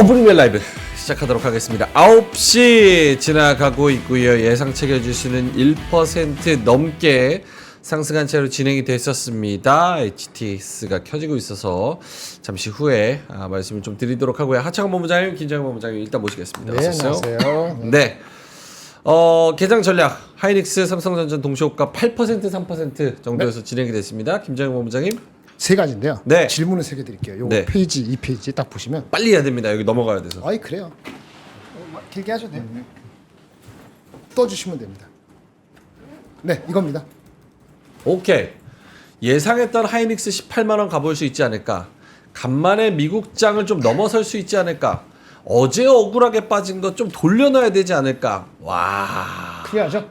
오프닝 라이브 시작하도록 하겠습니다. 9시 지나가고 있고요. 예상 챙겨주시는 1% 넘게 상승한 채로 진행이 됐었습니다. HTX가 켜지고 있어서 잠시 후에 말씀을 좀 드리도록 하고요. 하창원 본부장님, 김장현 본부장님 일단 모시겠습니다. 네, 안녕하세요. 네. 개장 전략 하이닉스 삼성전자 동시호가 8% 3% 정도에서 진행이 됐습니다. 김장현 본부장님. 세 가지인데요. 네. 질문을 세 개 드릴게요. 요거 네. 페이지 2페이지 딱 보시면 빨리 해야 됩니다. 여기 넘어가야 돼서. 아이 그래요. 길게 하셔도 돼요. 떠주시면 됩니다. 네, 이겁니다. 오케이. 예상했던 하이닉스 18만원 가볼 수 있지 않을까. 간만에 미국장을 좀 넘어설 수 있지 않을까. 어제 억울하게 빠진 것 좀 돌려놔야 되지 않을까. 와. 클리어하죠?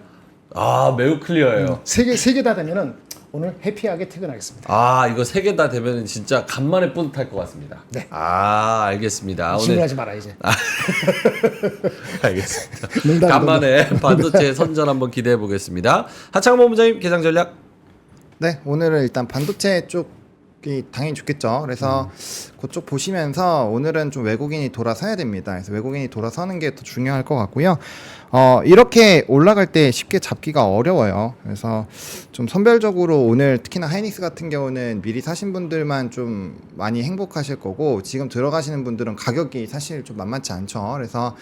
매우 클리어해요. 세 개 다 되면은 오늘 해피하게 퇴근하겠습니다. 이거 3개 다 되면 진짜 간만에 뿌듯할 것 같습니다. 네. 알겠습니다. 질문하지 마라 이제. 알겠습니다. 농담, 간만에 반도체 선전 한번 기대해 보겠습니다. 하창원 본부장님 개장 전략. 네, 오늘은 일단 반도체 쪽이 당연히 좋겠죠. 그래서 그쪽 보시면서 오늘은 좀 외국인이 돌아서야 됩니다. 그래서 외국인이 돌아서는 게 더 중요할 것 같고요. 이렇게 올라갈 때 쉽게 잡기가 어려워요. 그래서 좀 선별적으로 오늘 특히나 하이닉스 같은 경우는 미리 사신 분들만 좀 많이 행복하실 거고, 지금 들어가시는 분들은 가격이 사실 좀 만만치 않죠. 그래서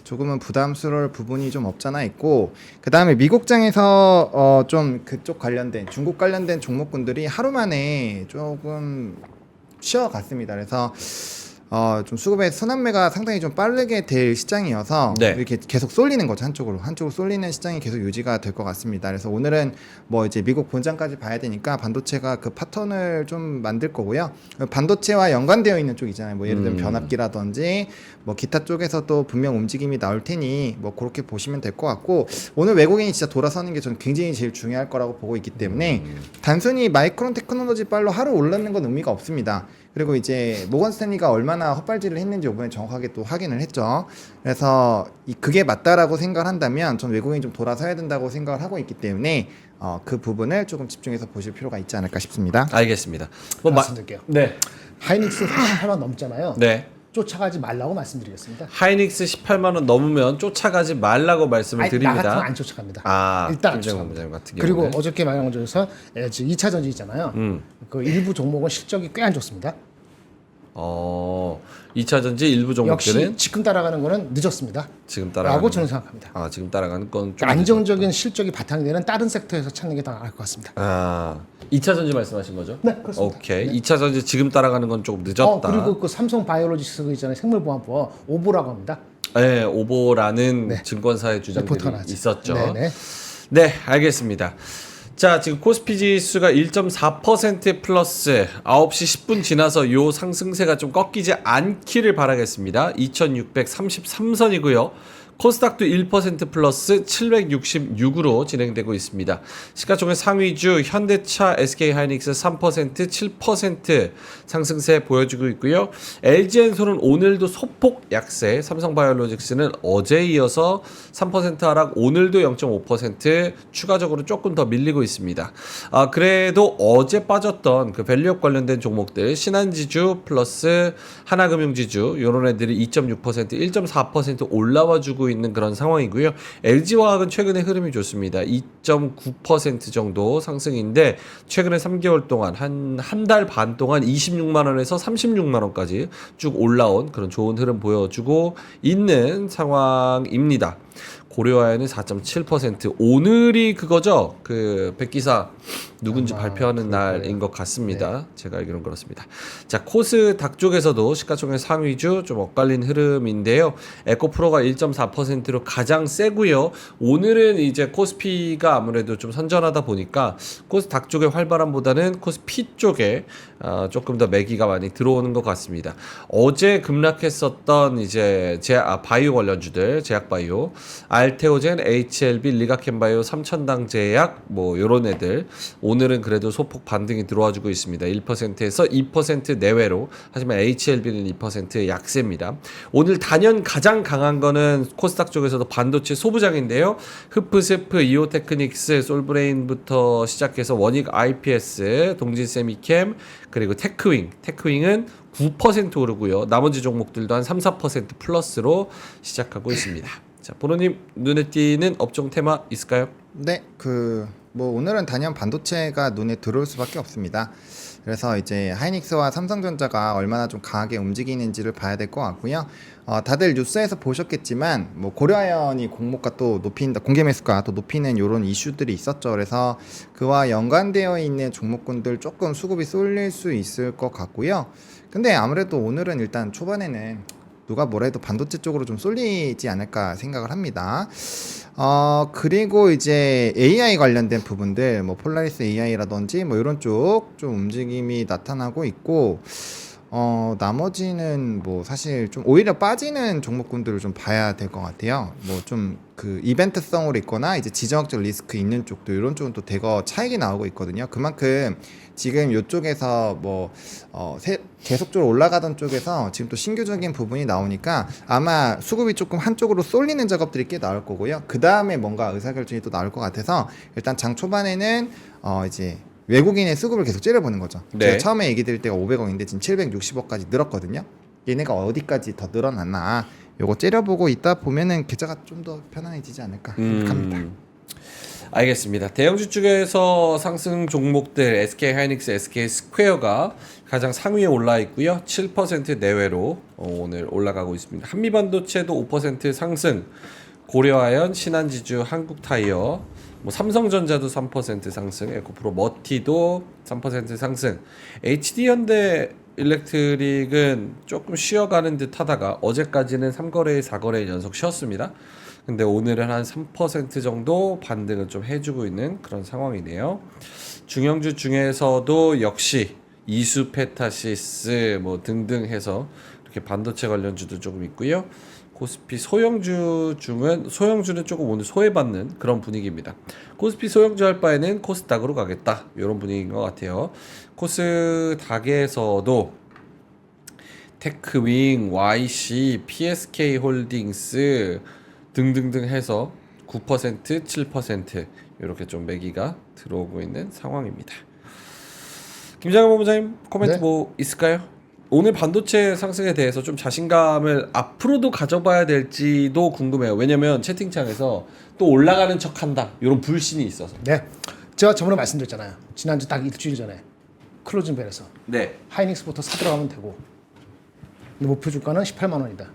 조금은 부담스러울 부분이 좀 없잖아 있고, 그 다음에 미국장에서 좀 그쪽 관련된 중국 관련된 종목군들이 하루 만에 조금 쉬어갔습니다. 그래서 좀 수급의 순환매가 상당히 좀 빠르게 될 시장이어서 네. 이렇게 계속 쏠리는 거죠. 한쪽으로 쏠리는 시장이 계속 유지가 될 것 같습니다. 그래서 오늘은 뭐 이제 미국 본장까지 봐야 되니까 반도체가 그 패턴을 좀 만들 거고요. 반도체와 연관되어 있는 쪽 있잖아요. 뭐 예를 들면 변압기라든지 뭐 기타 쪽에서도 분명 움직임이 나올 테니 뭐 그렇게 보시면 될 것 같고, 오늘 외국인이 진짜 돌아서는 게 저는 굉장히 제일 중요할 거라고 보고 있기 때문에 단순히 마이크론 테크놀로지 빨로 하루 올랐는 건 의미가 없습니다. 그리고 이제 모건 스탠리가 얼마나 헛발질을 했는지 이번에 정확하게 또 확인을 했죠. 그래서 그게 맞다라고 생각을 한다면 전 외국인이 좀 돌아서야 된다고 생각을 하고 있기 때문에 그 부분을 조금 집중해서 보실 필요가 있지 않을까 싶습니다. 알겠습니다. 말씀드릴게요. 네. 하이닉스 38만 넘잖아요. 네. 쫓아가지 말라고 말씀드리겠습니다. 하이닉스 18만원 넘으면 쫓아가지 말라고 말씀을 아니, 드립니다. 나 같으면 안 쫓아갑니다. 일단 안 김정은 쫓아갑니다. 부장님 같은 그리고 경우는. 어저께 말씀드려서 2차 전지 있잖아요. 그 일부 종목은 실적이 꽤 안 좋습니다. 2차 전지 일부 종목들은 역시 지금 따라가는 거는 늦었습니다. 지금 따라가는 라고 저는 생각합니다. 지금 따라가는 건 좀 그러니까 안정적인 실적이 바탕이 되는 다른 섹터에서 찾는 게 더 나을 것 같습니다. 2차 전지 말씀하신 거죠? 네, 그렇습니다. 오케이. 2차 전지 지금 따라가는 건 조금 늦었다. 그리고 그 삼성 바이오로직스 그 있잖아요. 생물보안법 오보라고 합니다. 네, 오보라는 네. 증권사의 주장들이 리포터가 나왔죠. 있었죠. 네네. 네, 알겠습니다. 자, 지금 코스피 지수가 1.4% 플러스 9시 10분 지나서 요 상승세가 좀 꺾이지 않기를 바라겠습니다. 2633선이고요. 코스닥도 1% 플러스 766으로 진행되고 있습니다. 시가총액 상위주 현대차, SK하이닉스 3%, 7% 상승세 보여주고 있고요. LG엔솔은 오늘도 소폭 약세, 삼성바이오로직스는 어제에 이어서 3% 하락, 오늘도 0.5% 추가적으로 조금 더 밀리고 있습니다. 그래도 어제 빠졌던 그 밸류업 관련된 종목들, 신한지주 플러스 하나금융지주 이런 애들이 2.6%, 1.4% 올라와주고 있는 그런 상황이고요. LG화학은 최근에 흐름이 좋습니다. 2.9% 정도 상승인데 최근에 3개월 동안 한 달 반 동안 26만 원에서 36만 원까지 쭉 올라온 그런 좋은 흐름 보여주고 있는 상황입니다. 고려아연은 4.7%. 오늘이 그거죠. 그 백기사 누군지 발표하는 날인 것 같습니다. 네. 제가 알기로는 그렇습니다. 자, 코스닥 쪽에서도 시가총액 상위주 좀 엇갈린 흐름인데요. 에코프로가 1.4%로 가장 세고요. 오늘은 이제 코스피가 아무래도 좀 선전하다 보니까 코스닥 쪽의 활발함보다는 코스피 쪽에 조금 더 매기가 많이 들어오는 것 같습니다. 어제 급락했었던 이제 바이오 관련주들, 제약바이오, 알테오젠, HLB, 리가켄바이오, 삼천당제약 뭐 요런 애들 오늘은 그래도 소폭 반등이 들어와주고 있습니다. 1%에서 2% 내외로. 하지만 HLB는 2% 약세입니다. 오늘 단연 가장 강한 거는 코스닥 쪽에서도 반도체 소부장인데요. 흡프세프, 이오테크닉스, 솔브레인부터 시작해서 원익 IPS, 동진세미캠, 그리고 테크윙은 9% 오르고요. 나머지 종목들도 한 3, 4% 플러스로 시작하고 있습니다. 자, 보로님 눈에 띄는 업종 테마 있을까요? 네, 뭐 오늘은 단연 반도체가 눈에 들어올 수밖에 없습니다. 그래서 이제 하이닉스와 삼성전자가 얼마나 좀 강하게 움직이는지를 봐야 될 것 같고요. 다들 뉴스에서 보셨겠지만 뭐 고려아연이 공모가 또 높인다, 공개 매수가 또 높이는 이런 이슈들이 있었죠. 그래서 그와 연관되어 있는 종목군들 조금 수급이 쏠릴 수 있을 것 같고요. 근데 아무래도 오늘은 일단 초반에는 누가 뭐래도 반도체 쪽으로 좀 쏠리지 않을까 생각을 합니다. 그리고 이제 AI 관련된 부분들, 뭐 폴라리스 AI라든지 뭐 이런 쪽 좀 움직임이 나타나고 있고, 나머지는 뭐 사실 좀 오히려 빠지는 종목군들을 좀 봐야 될 것 같아요. 뭐 좀 그 이벤트성으로 있거나 이제 지정학적 리스크 있는 쪽도 이런 쪽은 또 대거 차익이 나오고 있거든요. 그만큼 지금 이쪽에서 뭐 계속적으로 올라가던 쪽에서 지금 또 신규적인 부분이 나오니까 아마 수급이 조금 한쪽으로 쏠리는 작업들이 꽤 나올 거고요. 그 다음에 뭔가 의사결정이 또 나올 것 같아서 일단 장 초반에는 이제 외국인의 수급을 계속 째려보는 거죠. 네. 제가 처음에 얘기 드릴 때가 500억인데 지금 760억까지 늘었거든요. 얘네가 어디까지 더 늘어났나 요거 째려보고 있다 보면은 계좌가 좀 더 편안해지지 않을까 생각합니다. 알겠습니다. 대형주 쪽에서 상승 종목들 SK 하이닉스, SK 스퀘어가 가장 상위에 올라 있고요. 7% 내외로 오늘 올라가고 있습니다. 한미반도체도 5% 상승, 고려아연, 신한지주, 한국타이어, 뭐 삼성전자도 3% 상승, 에코프로 머티도 3% 상승, HD현대 일렉트릭은 조금 쉬어가는 듯 하다가 어제까지는 3거래일 4거래일 연속 쉬었습니다. 근데 오늘은 한 3% 정도 반등을 좀 해주고 있는 그런 상황이네요. 중형주 중에서도 역시 이수페타시스 뭐 등등 해서 이렇게 반도체 관련주도 조금 있고요. 코스피 소형주 중은 소형주는 조금 오늘 소외받는 그런 분위기입니다. 코스피 소형주 할 바에는 코스닥으로 가겠다 이런 분위기인 것 같아요. 코스닥에서도 테크윙, YC, PSK 홀딩스 등등등 해서 9%, 7% 이렇게 좀 매기가 들어오고 있는 상황입니다. 김장현 본부장님 코멘트 네. 뭐 있을까요? 오늘 반도체 상승에 대해서 좀 자신감을 앞으로도 가져봐야 될지도 궁금해요. 왜냐면 채팅창에서 또 올라가는 척한다 이런 불신이 있어서. 네, 제가 저번에 말씀드렸잖아요. 지난주 딱 일주일 전에 클로징 벨에서 네. 하이닉스부터 사들어가면 되고, 근데 목표 주가는 18만 원이다.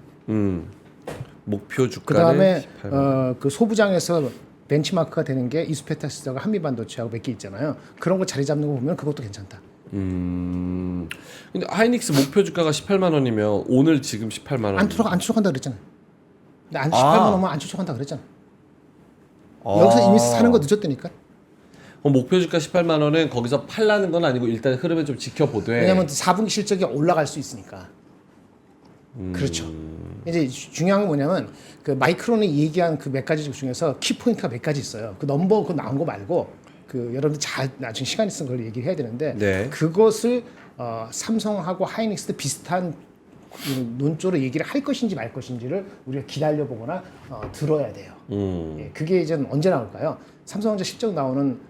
목표 그 주가는 다음에 18만. 그 소부장에서 벤치마크가 되는 게 이수페타시스가 한미반도체하고 몇 개 있잖아요. 그런 거 자리 잡는 거 보면 그것도 괜찮다. 근데 하이닉스 목표 주가가 18만 원이면 오늘 지금 18만 원. 안 추적한다 그랬잖아요. 근데 안 18만 원면 안 추적한다 그랬잖아. 여기서 이미 사는 거 늦었다니까. 목표 주가 18만 원은 거기서 팔라는 건 아니고 일단 흐름을 좀 지켜보되. 왜냐면 4분기 실적이 올라갈 수 있으니까. 그렇죠. 이제 중요한 건 뭐냐면 그 마이크론이 얘기한 그 몇 가지 중에서 키 포인트가 몇 가지 있어요. 그 넘버 그 나온 거 말고 그 여러분들 잘 나중에 시간 있으면 그걸 얘기를 해야 되는데 네. 그것을 삼성하고 하이닉스도 비슷한 논조로 얘기를 할 것인지 말 것인지를 우리가 기다려 보거나 들어야 돼요. 예, 그게 이제 언제 나올까요? 삼성전자 실적 나오는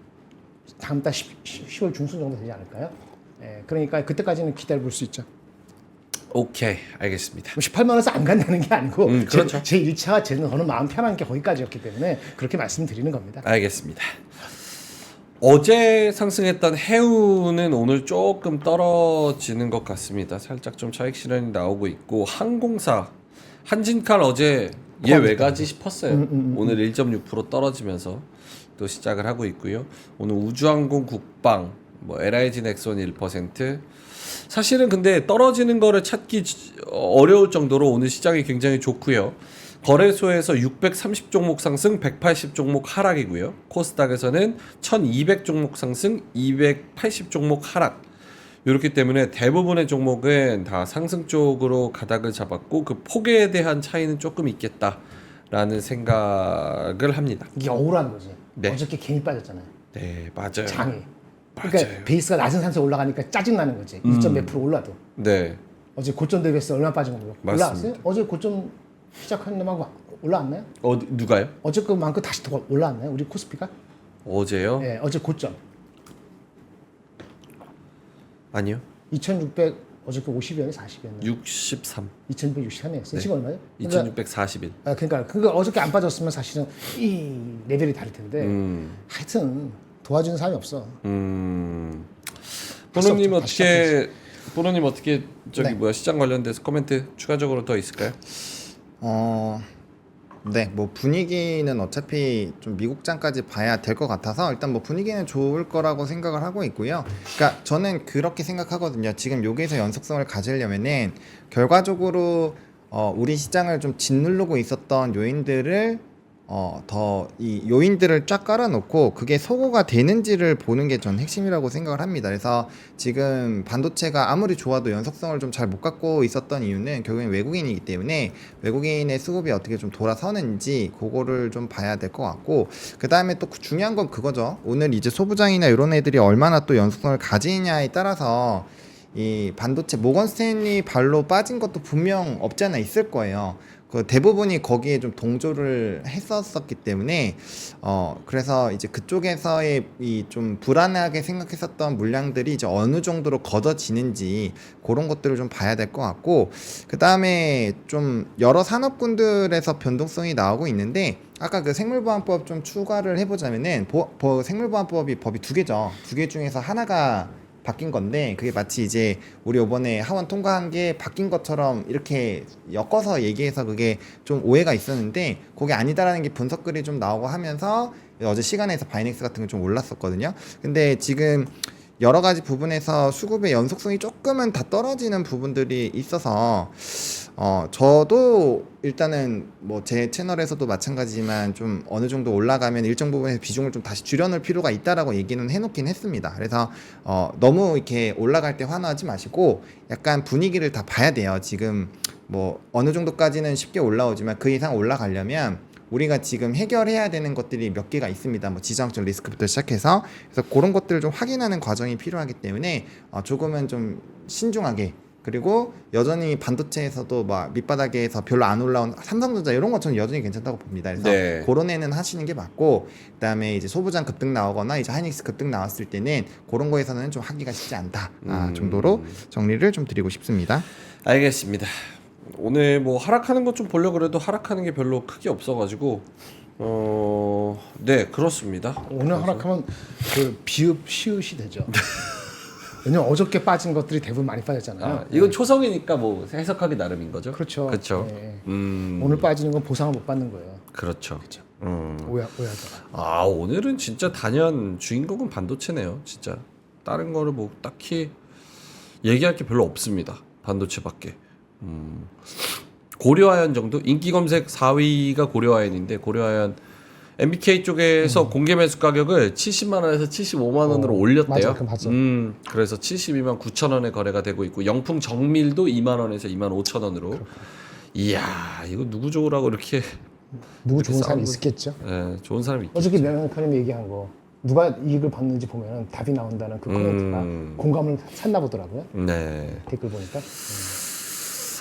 다음 달 10월 중순 정도 되지 않을까요? 예, 그러니까 그때까지는 기다려 볼 수 있죠. 오케이, 알겠습니다. 18만 원에서 안 간다는 게 아니고 그렇죠. 제 1차가 저는 마음 편한 게 거기까지였기 때문에 그렇게 말씀드리는 겁니다. 알겠습니다. 어제 상승했던 해우는 오늘 조금 떨어지는 것 같습니다. 살짝 좀 차익 실현이 나오고 있고 항공사 한진칼 어제 얘 왜 가지 싶었어요. 오늘 1.6% 떨어지면서 또 시작을 하고 있고요. 오늘 우주항공 국방 뭐 LIG 넥손 1%. 사실은 근데 떨어지는 거를 찾기 어려울 정도로 오늘 시장이 굉장히 좋고요. 거래소에서 630 종목 상승, 180 종목 하락이고요. 코스닥에서는 1200 종목 상승, 280 종목 하락. 이렇기 때문에 대부분의 종목은 다 상승 쪽으로 가닥을 잡았고 그 폭에 대한 차이는 조금 있겠다라는 생각을 합니다. 이게 억울한 거지. 네. 어저께 괜히 빠졌잖아요. 네, 맞아요. 장이. 그러니까 맞아요. 베이스가 낮은 상태에 올라가니까 짜증 나는 거지. 2.몇 프로 올라도. 네, 어제 고점 대비해서 얼마 빠진 거고요? 맞습니다. 올라왔어요? 어제 고점 시작하는 데만 올라왔나요? 누가요? 어제 그만큼 다시 더 올라왔나요? 우리 코스피가? 어제요? 네, 어제 고점 아니요. 2,600 어저께 50이었나 40이었나? 63. 2663이었어요. 네. 지금 얼마요? 2641. 그러니까 그거 어저께 안 빠졌으면 사실은 이 레벨이 다를 텐데 하여튼 도와주는 사람이 없어. 보노님 다시 어떻게 저기 네. 뭐야 시장 관련돼서 코멘트 추가적으로 더 있을까요? 네, 뭐 분위기는 어차피 좀 미국장까지 봐야 될 것 같아서 일단 뭐 분위기는 좋을 거라고 생각을 하고 있고요. 그러니까 저는 그렇게 생각하거든요. 지금 여기서 연속성을 가지려면은 결과적으로 우리 시장을 좀 짓누르고 있었던 요인들을 더 이 요인들을 쫙 깔아놓고 그게 소거가 되는지를 보는 게 전 핵심이라고 생각을 합니다. 그래서 지금 반도체가 아무리 좋아도 연속성을 좀 잘 못 갖고 있었던 이유는 결국엔 외국인이기 때문에 외국인의 수급이 어떻게 좀 돌아서는지 그거를 좀 봐야 될 것 같고, 그 다음에 또 중요한 건 그거죠. 오늘 이제 소부장이나 이런 애들이 얼마나 또 연속성을 가지느냐에 따라서 이 반도체 모건 스탠리 발로 빠진 것도 분명 없지 않아 있을 거예요. 그 대부분이 거기에 좀 동조를 했었기 때문에 그래서 이제 그쪽에서의 이 좀 불안하게 생각했었던 물량들이 이제 어느 정도로 걷어지는지 그런 것들을 좀 봐야 될 것 같고, 그 다음에 좀 여러 산업군들에서 변동성이 나오고 있는데 아까 그 생물보안법 좀 추가를 해보자면은 생물보안법이 법이 두 개죠. 두 개 중에서 하나가 바뀐 건데 그게 마치 이제 우리 이번에 하원 통과한 게 바뀐 것처럼 이렇게 엮어서 얘기해서 그게 좀 오해가 있었는데 그게 아니다라는 게 분석글이 좀 나오고 하면서 어제 시간에서 바이넥스 같은 게 좀 올랐었거든요. 근데 지금 여러 가지 부분에서 수급의 연속성이 조금은 다 떨어지는 부분들이 있어서 저도 일단은 뭐 제 채널에서도 마찬가지지만 좀 어느 정도 올라가면 일정 부분에서 비중을 좀 다시 줄여놓을 필요가 있다라고 얘기는 해놓긴 했습니다. 그래서 너무 이렇게 올라갈 때 환호하지 마시고 약간 분위기를 다 봐야 돼요. 지금 뭐 어느 정도까지는 쉽게 올라오지만 그 이상 올라가려면 우리가 지금 해결해야 되는 것들이 몇 개가 있습니다. 뭐 지정학적 리스크부터 시작해서 그래서 그런 것들을 좀 확인하는 과정이 필요하기 때문에 조금은 좀 신중하게, 그리고 여전히 반도체에서도 막 밑바닥에서 별로 안 올라온 삼성전자 이런 것 저는 여전히 괜찮다고 봅니다. 그래서 네. 그런 애는 하시는 게 맞고, 그다음에 이제 소부장 급등 나오거나 이제 하이닉스 급등 나왔을 때는 그런 거에서는 좀 하기가 쉽지 않다 정도로 정리를 좀 드리고 싶습니다. 알겠습니다. 오늘 뭐 하락하는 것 좀 보려고 그래도 하락하는 게 별로 크게 없어가지고 네 그렇습니다. 오늘 하락하면 그 비읍 시읒이 되죠. 왜냐면 어저께 빠진 것들이 대부분 많이 빠졌잖아요. 이건 초성이니까 뭐 해석하기 나름인 거죠. 그렇죠. 그렇죠. 네. 음, 오늘 빠지는 건 보상을 못 받는 거예요. 그렇죠. 그렇죠. 음. 오해하다가. 오늘은 진짜 단연 주인공은 반도체네요. 진짜 다른 거를 뭐 딱히 얘기할 게 별로 없습니다. 반도체밖에. 고려아연 정도? 인기 검색 4위가 고려아연인데 고려아연 MBK 쪽에서 공개 매수 가격을 70만 원에서 75만 원으로 올렸대요. 맞아, 맞아. 그래서 72만 9천 원에 거래가 되고 있고 영풍 정밀도 2만 원에서 2만 5천 원으로. 이야, 이거 누구 좋으라고 이렇게 누구 좋은 사람이 싸움을- 있겠죠. 예, 좋은 사람이 있겠죠. 어저께 명현카님이 얘기한 거 누가 이익을 받는지 보면 답이 나온다는 그 코멘트가 공감을 샀나 보더라고요. 네. 댓글 보니까.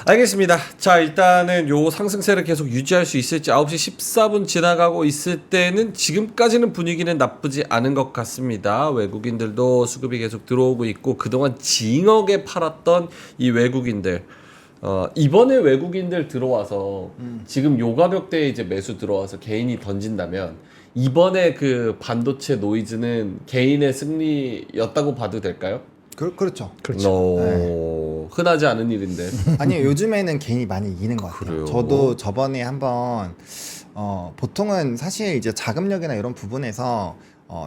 알겠습니다. 자, 일단은 요 상승세를 계속 유지할 수 있을지 9시 14분 지나가고 있을 때는 지금까지는 분위기는 나쁘지 않은 것 같습니다. 외국인들도 수급이 계속 들어오고 있고 그동안 징하게 팔았던 이 외국인들 이번에 외국인들 들어와서 지금 요 가격대에 이제 매수 들어와서 개인이 던진다면 이번에 그 반도체 노이즈는 개인의 승리였다고 봐도 될까요? 그렇죠. 흔하지 않은 일인데. 아니요, 요즘에는 개인이 많이 이기는 것 같아요. 그래요? 저도 저번에 한번 보통은 사실 이제 자금력이나 이런 부분에서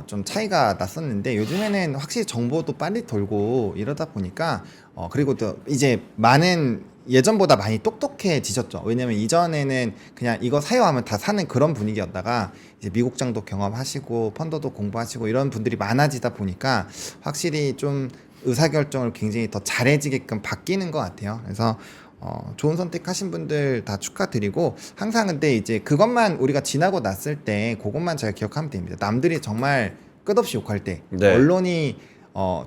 좀 차이가 났었는데 요즘에는 확실히 정보도 빨리 돌고 이러다 보니까 그리고 또 이제 많은 예전보다 많이 똑똑해지셨죠. 왜냐면 이전에는 그냥 이거 사요 하면 다 사는 그런 분위기였다가 이제 미국장도 경험하시고 펀더도 공부하시고 이런 분들이 많아지다 보니까 확실히 좀 의사결정을 굉장히 더 잘해지게끔 바뀌는 것 같아요. 그래서 좋은 선택하신 분들 다 축하드리고, 항상 근데 이제 그것만 우리가 지나고 났을 때 그것만 잘 기억하면 됩니다. 남들이 정말 끝없이 욕할 때, 네. 언론이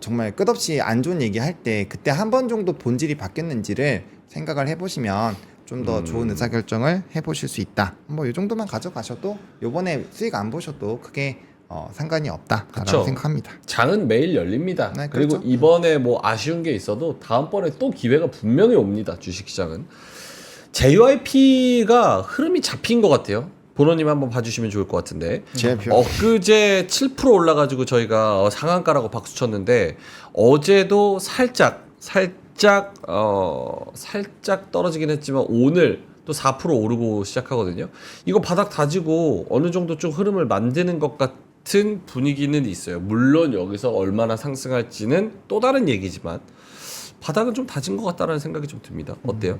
정말 끝없이 안 좋은 얘기 할 때 그때 한 번 정도 본질이 바뀌었는지를 생각을 해보시면 좀 더 좋은 의사결정을 해보실 수 있다. 뭐 이 정도만 가져가셔도 요번에 수익 안 보셔도 크게 상관이 없다라고 그쵸. 생각합니다. 장은 매일 열립니다. 네, 그리고 그렇죠. 이번에 뭐 아쉬운 게 있어도 다음번에 또 기회가 분명히 옵니다. 주식시장은. JYP가 흐름이 잡힌 것 같아요. 보노님 한번 봐주시면 좋을 것 같은데. JYP 엊그제 7% 올라가지고 저희가 상한가라고 박수 쳤는데 어제도 살짝 떨어지긴 했지만 오늘 또 4% 오르고 시작하거든요. 이거 바닥 다지고 어느 정도 좀 흐름을 만드는 것 같은 분위기는 있어요. 물론 여기서 얼마나 상승할지는 또 다른 얘기지만 바닥은 좀 다진 것 같다는 생각이 좀 듭니다. 어때요?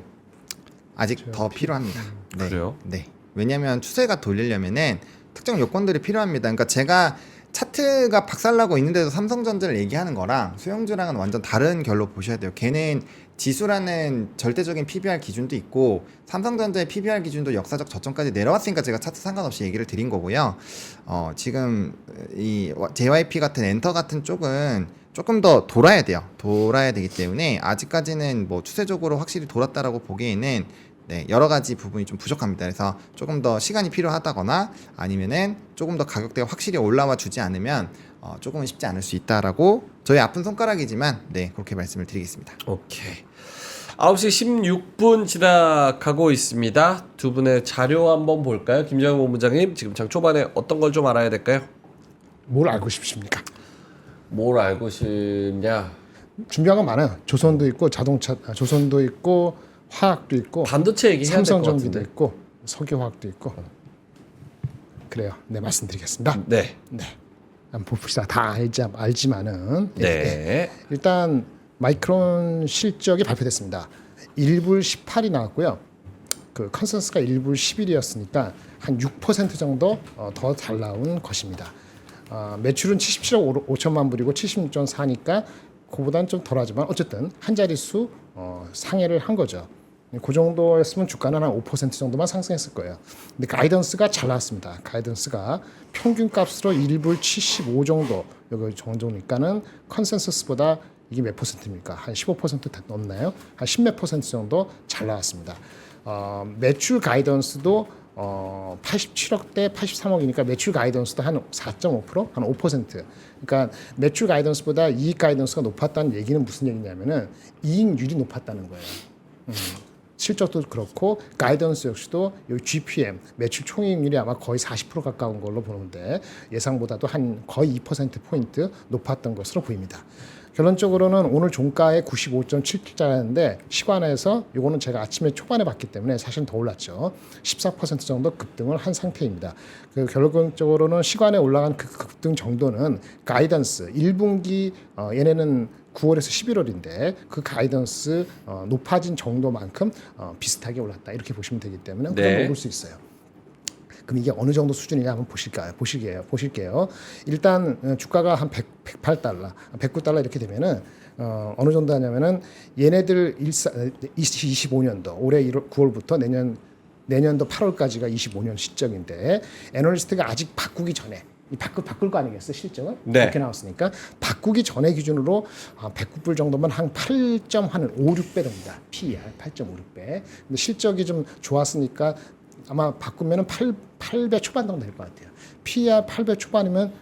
아직 더 필요합니다. 네. 그래요? 네. 왜냐하면 추세가 돌리려면은 특정 요건들이 필요합니다. 그러니까 제가 차트가 박살나고 있는데도 삼성전자를 얘기하는 거랑 수영주랑은 완전 다른 결로 보셔야 돼요. 걔는 지수라는 절대적인 PBR 기준도 있고 삼성전자의 PBR 기준도 역사적 저점까지 내려왔으니까 제가 차트 상관없이 얘기를 드린 거고요. 지금 이 JYP 같은 엔터 같은 쪽은 조금 더 돌아야 돼요. 돌아야 되기 때문에 아직까지는 뭐 추세적으로 확실히 돌았다라고 보기에는 네, 여러 가지 부분이 좀 부족합니다. 그래서 조금 더 시간이 필요하다거나 아니면은 조금 더 가격대가 확실히 올라와 주지 않으면 조금은 쉽지 않을 수 있다라고 저희 아픈 손가락이지만 네, 그렇게 말씀을 드리겠습니다. 오케이. 9시 16분 지나가고 있습니다. 두 분의 자료 한번 볼까요? 김정은 본부장님, 지금 장 초반에 어떤 걸 좀 알아야 될까요? 뭘 알고 싶으십니까? 뭘 알고 싶냐? 준비한 건 많아요. 조선도 있고 자동차, 조선도 있고 화학도 있고 반도체 얘기해야 될 것 삼성전기도 같은데. 있고 석유화학도 있고 그래요. 네, 말씀드리겠습니다. 네. 네, 한번 봅시다. 다 알지만은 네. 일단 마이크론 실적이 발표됐습니다. 1불 18이 나왔고요. 그 컨센서스가 1불 11이었으니까 한 6% 정도 더 잘 나온 것입니다. 매출은 77억 5천만 불이고 76.4니까 그보다는 좀 덜하지만 어쨌든 한 자릿수 상회를 한 거죠. 그 정도였으면 주가는 한 5% 정도만 상승했을 거예요. 근데 가이던스가 잘 나왔습니다. 가이던스가 평균 값으로 1불 75 정도 여기 정도니까는 컨센서스보다 이게 몇 퍼센트입니까? 한 15% 넘나요? 한 10몇 퍼센트 정도 잘 나왔습니다. 매출 가이던스도 87억대 83억이니까 매출 가이던스도 한 4.5%, 한 5%. 그러니까 매출 가이던스보다 이익 가이던스가 높았다는 얘기는 무슨 얘기냐면은 이익률이 높았다는 거예요. 실적도 그렇고 가이던스 역시도 여기 GPM 매출 총이익률이 아마 거의 40% 가까운 걸로 보는데 예상보다도 한 거의 2% 포인트 높았던 것으로 보입니다. 결론적으로는 오늘 종가에 95.77짜리인데 시간에서 이거는 제가 아침에 초반에 봤기 때문에 사실 더 올랐죠. 14% 정도 급등을 한 상태입니다. 그 결론적으로는 시간에 올라간 그 급등 정도는 가이던스 1분기 얘네는 9월에서 11월인데 그 가이던스 높아진 정도만큼 비슷하게 올랐다 이렇게 보시면 되기 때문에 그 정도 오를 수 있어요. 그럼 이게 어느 정도 수준이냐 한번 보실게요. 일단 주가가 한 108달러, 109달러 이렇게 되면은 어느 정도 하냐면은 얘네들 25년도 올해 9월부터 내년도 8월까지가 25년 시점인데 애널리스트가 아직 바꾸기 전에 바꿀 거 아니겠어 실적은 네. 이렇게 나왔으니까 바꾸기 전에 기준으로 109불 정도면 한 8.56배 됩니다. PER 8.56배. 근데 실적이 좀 좋았으니까 아마 바꾸면은 8배 초반 정도 될 것 같아요. PER 8배 초반이면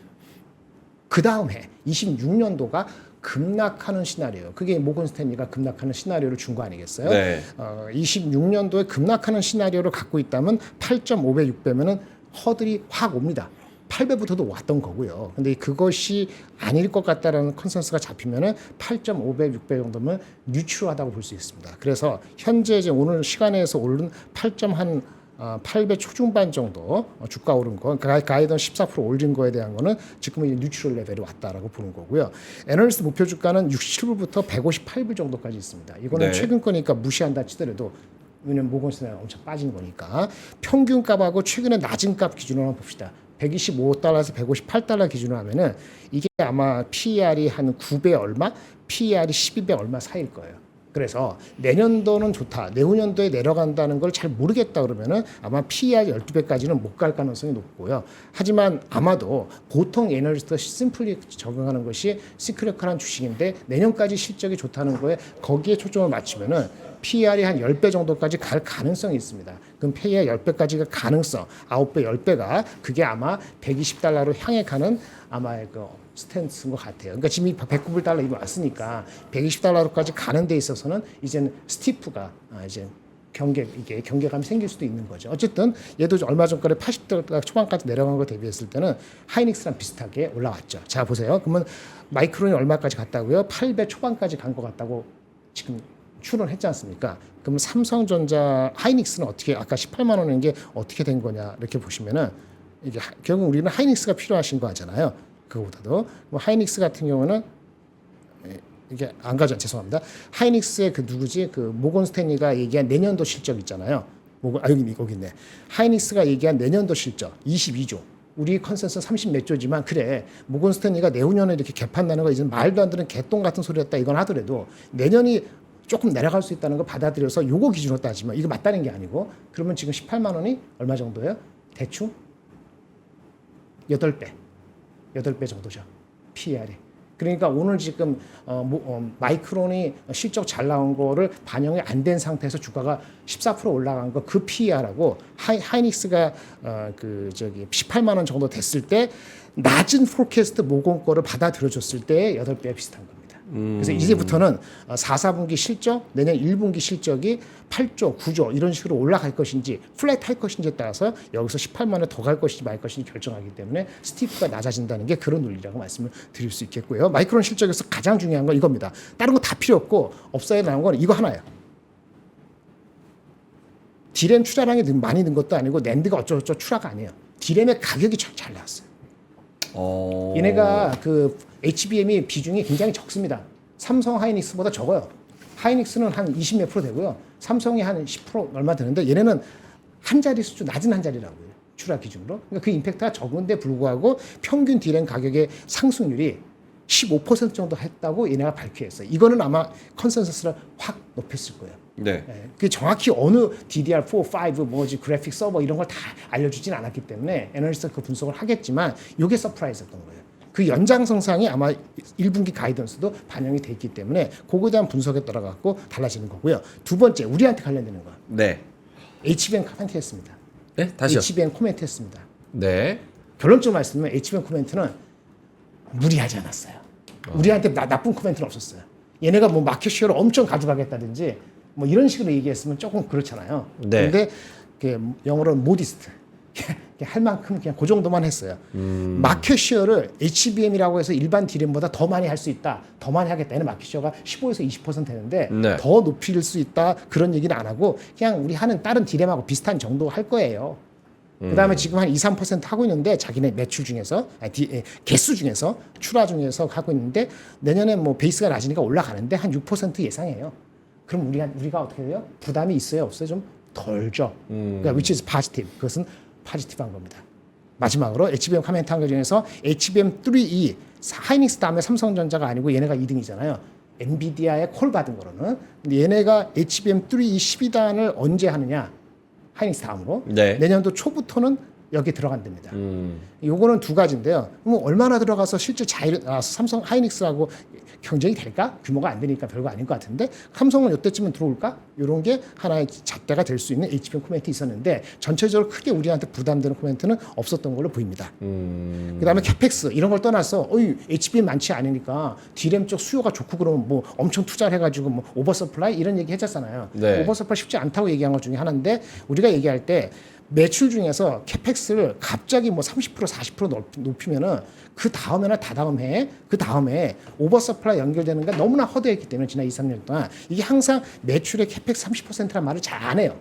그 다음 해 26년도가 급락하는 시나리오. 그게 모건 스탠리가 급락하는 시나리오를 준 거 아니겠어요? 네. 26년도에 급락하는 시나리오를 갖고 있다면 8.5배, 6배면은 허들이 확 옵니다. 8배부터도 왔던 거고요. 근데 그것이 아닐 것 같다라는 컨센서스가 잡히면은 8.5배, 6배 정도면 뉴트럴하다고 볼 수 있습니다. 그래서 현재 이제 오늘 시간에서 오른 8배 초중반 정도 주가 오른 거, 가이던스 14% 올린 거에 대한 거는 지금은 뉴트럴 레벨이 왔다라고 보는 거고요. 애널리스트 목표 주가는 67불부터 158불 정도까지 있습니다. 이거는 네. 최근 거니까 무시한다 치더라도 왜냐면 모건스탠리가 엄청 빠진 거니까 평균 값하고 최근에 낮은 값 기준으로 한번 봅시다. 125달러에서 158달러 기준으로 하면은 이게 아마 PER이 한 9배 얼마, PER이 12배 얼마 사이일 거예요. 그래서 내년도는 좋다. 내후년도에 내려간다는 걸 잘 모르겠다 그러면은 아마 PER 12배까지는 못 갈 가능성이 높고요. 하지만 아마도 보통 애널리스트가 심플리 적용하는 것이 시크릿한 주식인데 내년까지 실적이 좋다는 거에 거기에 초점을 맞추면은 PER이 한 10배 정도까지 갈 가능성이 있습니다. 그럼 PER 10배까지가 가능성, 9배, 10배가 그게 아마 120달러로 향해 가는 아마 그 스탠스인 것 같아요. 그러니까 지금 109불 이미 왔으니까 120달러로까지 가는 데 있어서는 이제는 스티프가 이제 경계감이 생길 수도 있는 거죠. 어쨌든 얘도 얼마 전까지 80달러 초반까지 내려간 거 대비했을 때는 하이닉스랑 비슷하게 올라왔죠. 자 보세요. 그러면 마이크론이 얼마까지 갔다고요? 8배 초반까지 간 것 같다고 지금 추론했지 않습니까? 그럼 삼성전자 하이닉스는 어떻게 아까 18만 원인 게 어떻게 된 거냐 이렇게 보시면은 이게 결국 우리는 하이닉스가 필요하신 거 하잖아요. 그거보다도 뭐 하이닉스 같은 경우는 이게 안 가져 죄송합니다. 하이닉스의 그 누구지 그 모건 스탠리가 얘기한 내년도 실적 있잖아요. 여기 있네. 하이닉스가 얘기한 내년도 실적 22조. 우리 컨센서스 30 몇 조지만 그래 모건 스탠리가 내후년에 이렇게 개판나는 거 이제 말도 안 되는 개똥 같은 소리였다 이건 하더라도 내년이 조금 내려갈 수 있다는 거 받아들여서 요거 기준으로 따지면 이거 맞다는 게 아니고 그러면 지금 18만 원이 얼마 정도예요? 대충 8배 정도죠. PER이. 그러니까 오늘 지금 마이크론이 실적 잘 나온 거를 반영이 안 된 상태에서 주가가 14% 올라간 거 그 PER하고 하이닉스가 그 저기 18만 원 정도 됐을 때 낮은 포캐스트 모건 거를 받아들여줬을 때 8배가 비슷한 겁니다. 그래서 이제부터는 4분기 실적, 내년 1분기 실적이 8조, 9조 이런 식으로 올라갈 것인지 플랫 할 것인지에 따라서 여기서 18만 원에 더 갈 것인지 말 것인지 결정하기 때문에 스티프가 낮아진다는 게 그런 논리라고 말씀을 드릴 수 있겠고요. 마이크론 실적에서 가장 중요한 건 이겁니다. 다른 거 다 필요 없고 업사에 나온 건 이거 하나예요. 디램 추자량이 많이 는 것도 아니고 낸드가 어쩌고저쩌고 추라가 아니에요. 디램의 가격이 잘 나왔어요. 얘네가 그 HBM이 비중이 굉장히 적습니다. 삼성 하이닉스보다 적어요. 하이닉스는 한 20 몇 프로 되고요. 삼성이 한 10% 얼마 되는데 얘네는 한 자리 수준 낮은 한 자리라고요. 추라 기준으로. 그러니까 그 임팩트가 적은데 불구하고 평균 디램 가격의 상승률이 15% 정도 했다고 얘네가 밝혀했어요. 이거는 아마 컨센서스를 확 높였을 거예요. 네. 그 정확히 어느 DDR4, 5, 뭐지 그래픽 서버 이런 걸 다 알려주진 않았기 때문에 애널리스트가 그 분석을 하겠지만 이게 서프라이즈였던 거예요. 그 연장성상이 아마 1분기 가이던스도 반영이 돼 있기 때문에 그거에 대한 분석에 따라 갖고 달라지는 거고요. 두 번째 우리한테 관련되는 거. 네. HBM 코멘트 했습니다. 네, 다시요. HBM 코멘트 했습니다. 네. 결론적으로 말씀드리면 HBM 코멘트는 무리하지 않았어요. 우리한테 나쁜 코멘트는 없었어요. 얘네가 뭐 마켓 쉐어를 엄청 가져가겠다든지 뭐 이런 식으로 얘기했으면 조금 그렇잖아요. 네. 근데 영어로는 모디스트. 할 만큼 그냥 그 정도만 했어요. 마켓 쉐어를 HBM이라고 해서 일반 디램보다 더 많이 할 수 있다. 더 많이 하겠다. 얘는 마켓 쉐어가 15에서 20% 되는데 네. 더 높일 수 있다. 그런 얘기는 안 하고 그냥 우리 하는 다른 디램하고 비슷한 정도 할 거예요. 그다음에 지금 한 2, 3% 하고 있는데 자기네 매출 중에서 개수 중에서 출하 중에서 하고 있는데 내년에 뭐 베이스가 낮으니까 올라가는데 한 6% 예상해요. 그럼 우리가 어떻게 돼요? 부담이 있어요, 없어요? 좀 덜죠. 그러니까 which is positive. 그것은 포지티브한 겁니다. 마지막으로 HBM 코멘트 한 것 중에서 HBM3E 하이닉스 다음에 삼성전자가 아니고 얘네가 2등이잖아요. 엔비디아에 콜 받은 거로는. 근데 얘네가 HBM3E 12단을 언제 하느냐? 하이닉스 다음으로. 네. 내년도 초부터는 여기 들어간답니다. 요거는 두 가지인데요. 그럼 얼마나 들어가서 실제 삼성 하이닉스하고 경쟁이 될까? 규모가 안 되니까 별거 아닌 것 같은데 삼성은 이때쯤은 들어올까? 이런 게 하나의 잣대가 될 수 있는 HBM 코멘트 있었는데 전체적으로 크게 우리한테 부담되는 코멘트는 없었던 걸로 보입니다. 그다음에 캐펙스 이런 걸 떠나서 HBM 많지 않으니까 디램 쪽 수요가 좋고 그러면 뭐 엄청 투자를 해가지고 뭐 오버서플라이 이런 얘기 했잖아요. 네. 오버서플라이 쉽지 않다고 얘기한 것 중에 하나인데 우리가 얘기할 때 매출 중에서 캐펙스를 갑자기 뭐 30% 40% 높이면은 그 다음에나 다다음 해에 그 다음에 오버서플라이 연결되는 게 너무나 허대했기 때문에 지난 2, 3년 동안 이게 항상 매출의 캐펙스 30%란 말을 잘 안 해요.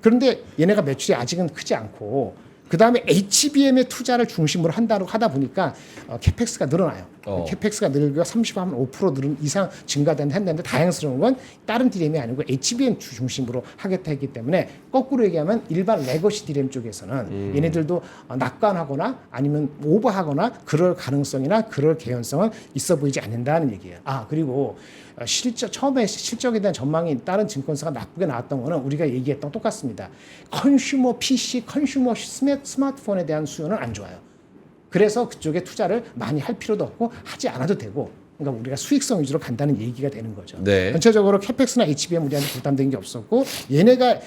그런데 얘네가 매출이 아직은 크지 않고 그 다음에 HBM의 투자를 중심으로 하다 보니까 캐펙스가 늘어나요. 캐펙스가 늘고 30% 이상 했는데 다행스러운 건 다른 디램이 아니고 HBM 중심으로 하겠다 했기 때문에 거꾸로 얘기하면 일반 레거시 디램 쪽에서는 얘네들도 낙관하거나 아니면 오버하거나 그럴 가능성이나 그럴 개연성은 있어 보이지 않는다는 얘기예요. 그리고 처음에 실적에 대한 전망이 다른 증권사가 나쁘게 나왔던 거는 우리가 얘기했던 똑같습니다. 컨슈머 PC, 컨슈머 스마트폰에 대한 수요는 안 좋아요. 그래서 그쪽에 투자를 많이 할 필요도 없고 하지 않아도 되고, 그러니까 우리가 수익성 위주로 간다는 얘기가 되는 거죠. 네. 전체적으로 캐펙스나 HBM 우리한테 부담된 게 없었고, 얘네가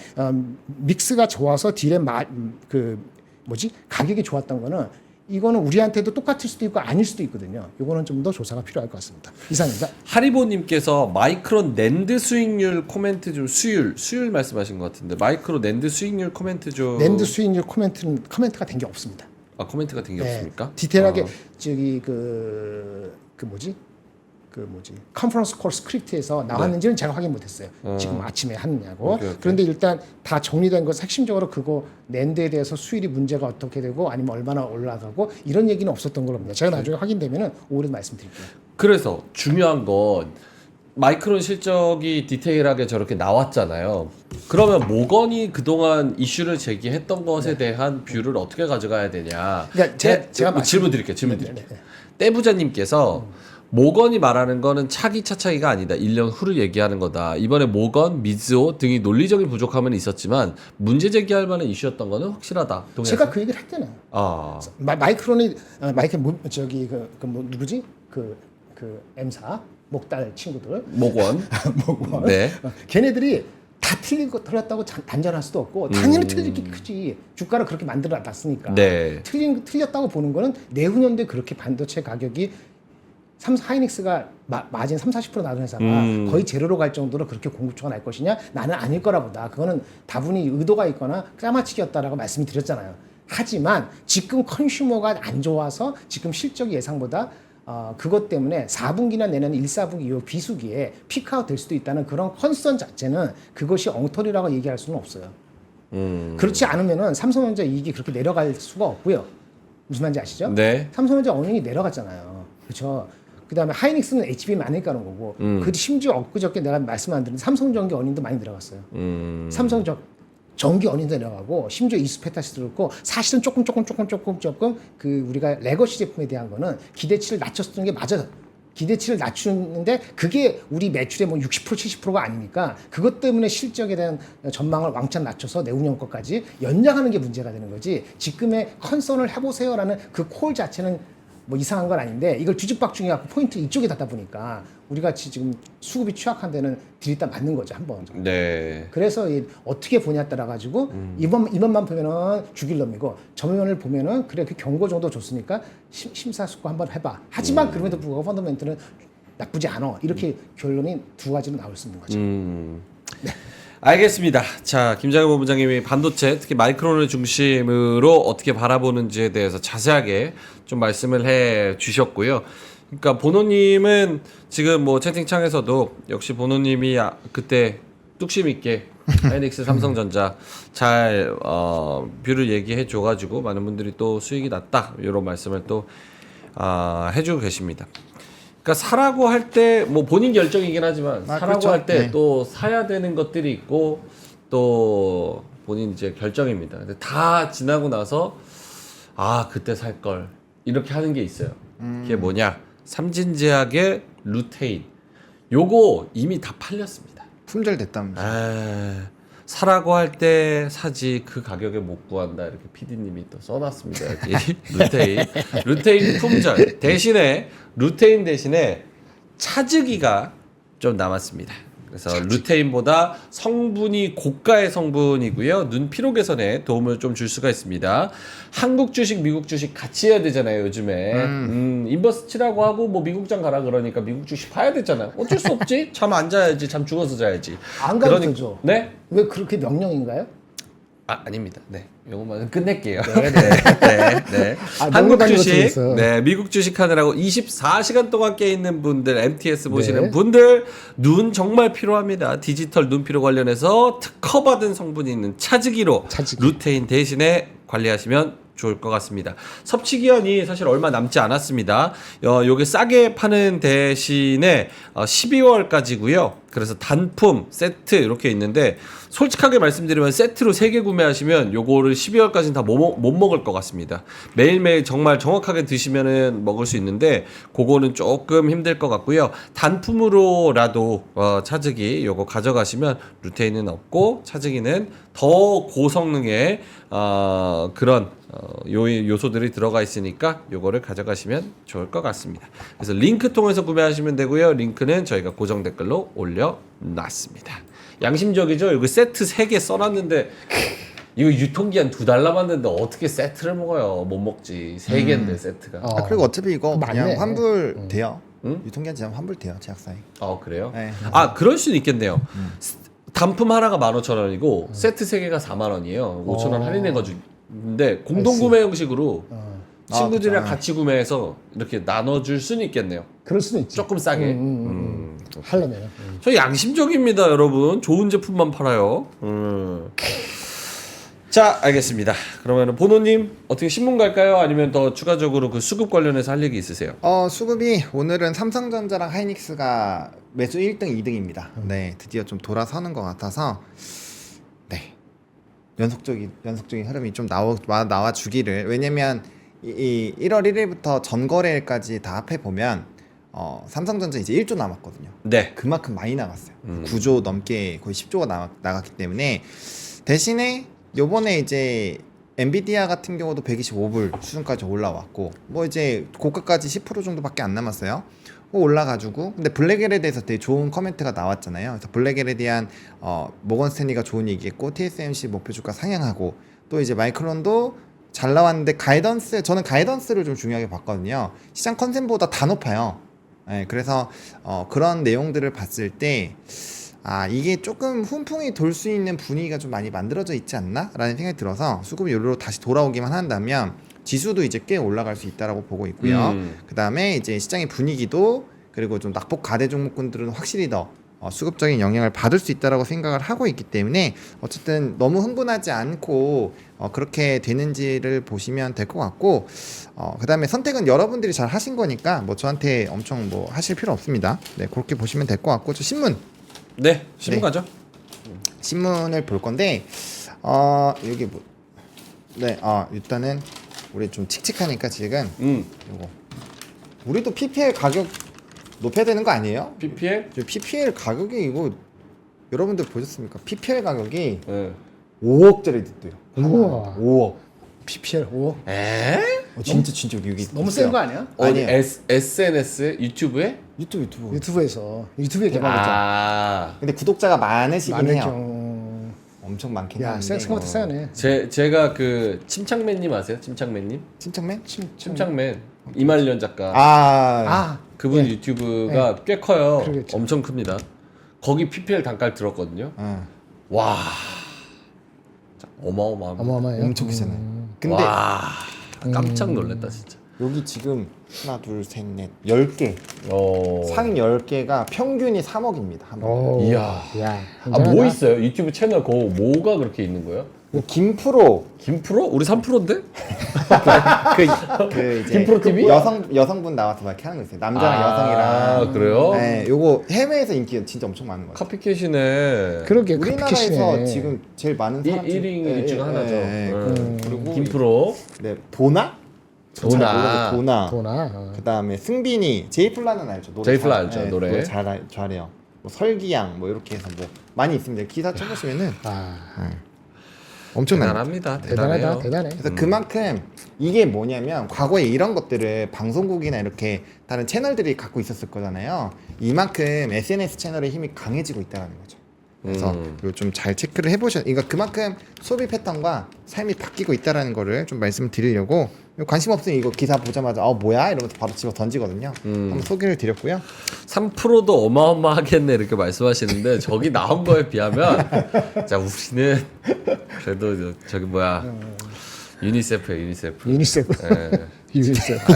믹스가 좋아서 딜의 가격이 좋았던 거는, 이거는 우리한테도 똑같을 수도 있고 아닐 수도 있거든요. 이거는 좀 더 조사가 필요할 것 같습니다. 이상입니다. 하리보님께서 마이크론 낸드 수익률 코멘트 좀 수율 말씀하신 것 같은데 마이크로 낸드 수익률 코멘트 좀 낸드 수익률 코멘트가 된 게 없습니다. 코멘트가 된 게 없습니까? 디테일하게 저기 컨퍼런스 콜 스크립트에서 나왔는지는 제가 확인 못했어요. 지금 아침에 하느냐고. 오케이. 그런데 일단 다 정리된 것, 핵심적으로 그거 낸드에 대해서 수율이 문제가 어떻게 되고 아니면 얼마나 올라가고 이런 얘기는 없었던 걸로 봅니다. 제가 나중에 확인되면은 오후에 말씀드릴게요. 그래서 중요한 건 마이크론 실적이 디테일하게 저렇게 나왔잖아요. 그러면 모건이 그동안 이슈를 제기했던 것에 대한 뷰를 어떻게 가져가야 되냐? 그러니까 제가 질문 드릴게요. 떼부자님께서 모건이 말하는 거는 차기가 아니다. 1년 후를 얘기하는 거다. 이번에 모건, 미즈오 등이 논리적인 부족함은 있었지만 문제 제기할 만한 이슈였던 거는 확실하다. 동의하세요? 제가 그 얘기를 했잖아요. 마이크론이 누구지? 그 M사 목달 친구들 모건. 네. 걔네들이 다 틀렸다고 단정할 수도 없고 당연히 틀릴 게 크지. 주가를 그렇게 만들어 놨으니까. 네. 틀렸다고 보는 거는 내후년도에 그렇게 반도체 가격이 하이닉스가 마진 30-40% 나는 회사가 거의 제로로 갈 정도로 그렇게 공급처가 날 것이냐? 나는 아닐 거라 보다. 그거는 다분히 의도가 있거나 까마치기였다라고 말씀을 드렸잖아요. 하지만 지금 컨슈머가 안 좋아서 지금 실적이 예상보다 그것 때문에 4분기나 내년 1, 4분기 이 비수기에 피크아웃 될 수도 있다는 그런 컨선 자체는 그것이 엉터리라고 얘기할 수는 없어요. 그렇지 않으면은 삼성전자 이익이 그렇게 내려갈 수가 없고요. 무슨 말인지 아시죠? 네. 삼성전자 어닝이 내려갔잖아요. 그렇죠. 그다음에 하이닉스는 HBM 많이 가는 거고, 그 심지어 엊그저께 내가 말씀 안 드린 삼성전기 어닝도 많이 내려갔어요. 전기 어닝도 내려가고, 심지어 이수페타시 들었고, 사실은 조금 그 우리가 레거시 제품에 대한 거는 기대치를 낮췄던 게 맞아요. 기대치를 낮추는데 그게 우리 매출의 뭐 60% 70%가 아니니까 그것 때문에 실적에 대한 전망을 왕창 낮춰서 내후년 것까지 연장하는 게 문제가 되는 거지. 지금의 컨선을 해보세요라는 그 콜 자체는 뭐 이상한 건 아닌데 이걸 뒤집박중해 갖고 포인트 이쪽에 닿다 보니까 우리 같이 지금 수급이 취약한 데는 들이다 맞는 거죠, 한 번. 네. 그래서 어떻게 보냐에 따라 가지고 이번만 보면은 죽일 놈이고 저면을 보면은 그래 그 경고 정도 줬으니까 심사숙고 한번 해봐. 하지만 그럼에도 불구하고 펀더멘트는 나쁘지 않아. 이렇게 결론이 두 가지로 나올 수 있는 거죠. 네. 알겠습니다. 자, 김장현 본부장님이 반도체, 특히 마이크론을 중심으로 어떻게 바라보는지에 대해서 자세하게 좀 말씀을 해 주셨고요. 그러니까 보노님은 지금 뭐 채팅창에서도 역시 보노님이 그때 뚝심 있게 하이닉스 삼성전자 잘 뷰를 얘기해 줘가지고 많은 분들이 또 수익이 났다 이런 말씀을 또 해주고 계십니다. 그러니까 사라고 할 때 뭐 본인 결정이긴 하지만 사라고 그렇죠. 할 때 네. 또 사야 되는 것들이 있고 또 본인 이제 결정입니다. 근데 다 지나고 나서 그때 살 걸 이렇게 하는 게 있어요. 그게 뭐냐? 삼진제약의 루테인. 요거 이미 다 팔렸습니다. 품절됐다면서. 사라고 할 때 사지 그 가격에 못 구한다 이렇게 PD님이 또 써놨습니다. 여기 루테인 품절 대신에 루테인 대신에 차즈기가 좀 남았습니다. 그래서 루테인보다 성분이 고가의 성분이고요. 눈 피로 개선에 도움을 좀 줄 수가 있습니다. 한국 주식, 미국 주식 같이 해야 되잖아요, 요즘에. 인버스 치라고 하고 뭐 미국장 가라 그러니까 미국 주식 파야 되잖아요. 어쩔 수 없지. 잠 안 자야지. 잠 죽어서 자야지. 안 가도 되죠. 네? 왜 그렇게 명령인가요? 아닙니다. 네. 요것만 끝낼게요. 네. 네. 한국 너무 주식, 많이 네, 미국 주식 하느라고 24시간 동안 깨 있는 분들, MTS 보시는 네. 분들, 눈 정말 필요합니다. 디지털 눈 피로 관련해서 특허받은 성분이 있는 차즈기로 차즈기. 루테인 대신에 관리하시면 좋을 것 같습니다. 섭취 기한이 사실 얼마 남지 않았습니다. 요게 싸게 파는 대신에 12월까지고요. 그래서 단품, 세트 이렇게 있는데 솔직하게 말씀드리면 세트로 3개 구매하시면 요거를 12월까지는 다 못 먹을 것 같습니다. 매일매일 정말 정확하게 드시면은 먹을 수 있는데 그거는 조금 힘들 것 같고요. 단품으로라도 차즈기 요거 가져가시면 루테인은 없고 차즈기는 더 고성능의 그런 요소들이 들어가 있으니까 요거를 가져가시면 좋을 것 같습니다. 그래서 링크 통해서 구매하시면 되고요. 링크는 저희가 고정 댓글로 올려놨습니다. 양심적이죠? 이거 세트 3개 써놨는데 이거 유통기한 2달 남았는데 어떻게 세트를 먹어요? 못 먹지. 3개인데 세트가. 그리고 어차피 이거 그냥 맞네. 환불 돼요. 유통기한 지나면 환불 돼요, 제약사에. 그래요? 네. 그럴 수는 있겠네요. 단품 하나가 15,000원이고 세트 3개가 40,000원이에요. 5,000원 할인해가지고. 근데 공동구매 형식으로 친구들이랑 그쵸. 같이 구매해서 이렇게 나눠줄 수는 있겠네요. 그럴 수는 있지. 조금 싸게. 하려면. 저 양심적입니다, 여러분. 좋은 제품만 팔아요. 자, 알겠습니다. 그러면 보노님 어떻게 신문 갈까요? 아니면 더 추가적으로 그 수급 관련해서 할 얘기 있으세요? 수급이 오늘은 삼성전자랑 하이닉스가 매수 1등, 2등입니다. 네, 드디어 좀 돌아서는 것 같아서 네, 연속적인 흐름이 좀 나와 주기를. 왜냐면 이 1월 1일부터 전거래일까지 다 합해 보면 삼성전자 이제 1조 남았거든요. 네. 그만큼 많이 나갔어요. 9조 넘게 거의 10조가 나갔기 때문에 대신에 요번에 이제 엔비디아 같은 경우도 125불 수준까지 올라왔고 뭐 이제 고가까지 10% 정도밖에 안 남았어요. 올라가지고 근데 블랙엘에 대해서 되게 좋은 커멘트가 나왔잖아요. 그래서 블랙엘에 대한 모건 스탠리가 좋은 얘기했고 TSMC 목표 주가 상향하고 또 이제 마이크론도 잘 나왔는데 저는 가이던스를 좀 중요하게 봤거든요. 시장 컨센보다 다 높아요. 네, 그래서 그런 내용들을 봤을 때 이게 조금 훈풍이 돌 수 있는 분위기가 좀 많이 만들어져 있지 않나? 라는 생각이 들어서 수급이 여기로 다시 돌아오기만 한다면 지수도 이제 꽤 올라갈 수 있다라고 보고 있고요. 그 다음에 이제 시장의 분위기도 그리고 좀 낙폭 가대 종목군들은 확실히 더 수급적인 영향을 받을 수 있다라고 생각을 하고 있기 때문에 어쨌든 너무 흥분하지 않고 그렇게 되는지를 보시면 될 것 같고 그 다음에 선택은 여러분들이 잘 하신 거니까 뭐 저한테 엄청 뭐 하실 필요 없습니다. 네, 그렇게 보시면 될 것 같고 저 신문 네, 신문 네. 가죠. 신문을 볼 건데 여기 뭐 네, 일단은 우리 좀 칙칙하니까 지금 요거 우리도 PPL 가격 높여야 되는 거 아니에요? PPL? 저 PPL 가격이 이거 여러분들 보셨습니까? PPL 가격이 네. 5억짜리 됐대요. 우와. 5억. PPL 5. 에? 진짜 여기 너무 센 거 아니야? 어디 아니에요. SNS 유튜브에? 유튜브. 유튜브에 개발했죠. 근데 구독자가 많으시긴 해요. 많죠. 엄청 많긴 야, 한데. 생각보다 세네. 제가 그 침착맨님 아세요? 침착맨님? 침착맨? 침착맨 이말년 작가. 그분 예. 유튜브가 꽤 커요. 그러겠죠. 엄청 큽니다. 거기 PPL 단가를 들었거든요. 와, 어마어마합니다. 어마어마해요. 엄청 비싸네. 근데 와, 깜짝 놀랐다 진짜. 여기 지금 하나, 둘, 셋, 넷, 10개. 어. 상인 10개가 평균이 3억입니다. 한 번. 오. 이야. 야. 뭐 있어요? 유튜브 채널 그거 뭐가 그렇게 있는 거예요? 김프로 김프로? 우리 3%인데? 그 이제 김프로 TV? 여성분 나와서 막 이렇게 하는 거 있어요. 남자랑 여성이랑. 그래요? 네, 요거 해외에서 인기가 진짜 엄청 많은 것 같아요. 카피캣이네. 그러게 우리나라에서 카피캣이네. 지금 제일 많은 사람 1인 중에 하나죠. 그리고 김프로. 네, 도나? 도나. 도나. 그다음에 승빈이 제이플라는 알죠? 노래 제이플라 잘- 알죠, 네, 노래. 잘해요. 뭐 설기양 뭐 이렇게 해서 뭐 많이 있습니다. 기사 쳐보시면은 엄청나요. 대단합니다. 대단하다. 대단해요. 대단해. 그래서 그만큼 이게 뭐냐면 과거에 이런 것들을 방송국이나 이렇게 다른 채널들이 갖고 있었을 거잖아요. 이만큼 SNS 채널의 힘이 강해지고 있다는 거죠. 그래서 이거 좀 잘 체크를 해보셔. 그러니까 그만큼 소비 패턴과 삶이 바뀌고 있다라는 거를 좀 말씀을 드리려고. 관심 없으면 이거 기사 보자마자 뭐야 이러면서 바로 집어 던지거든요. 한번 소개를 드렸고요. 3%도 어마어마하겠네 이렇게 말씀하시는데 저기 나온 거에 비하면 자 우리는 그래도 저기 뭐야 유니세프예요 유니세프. 유니세프. 예. 유니세프.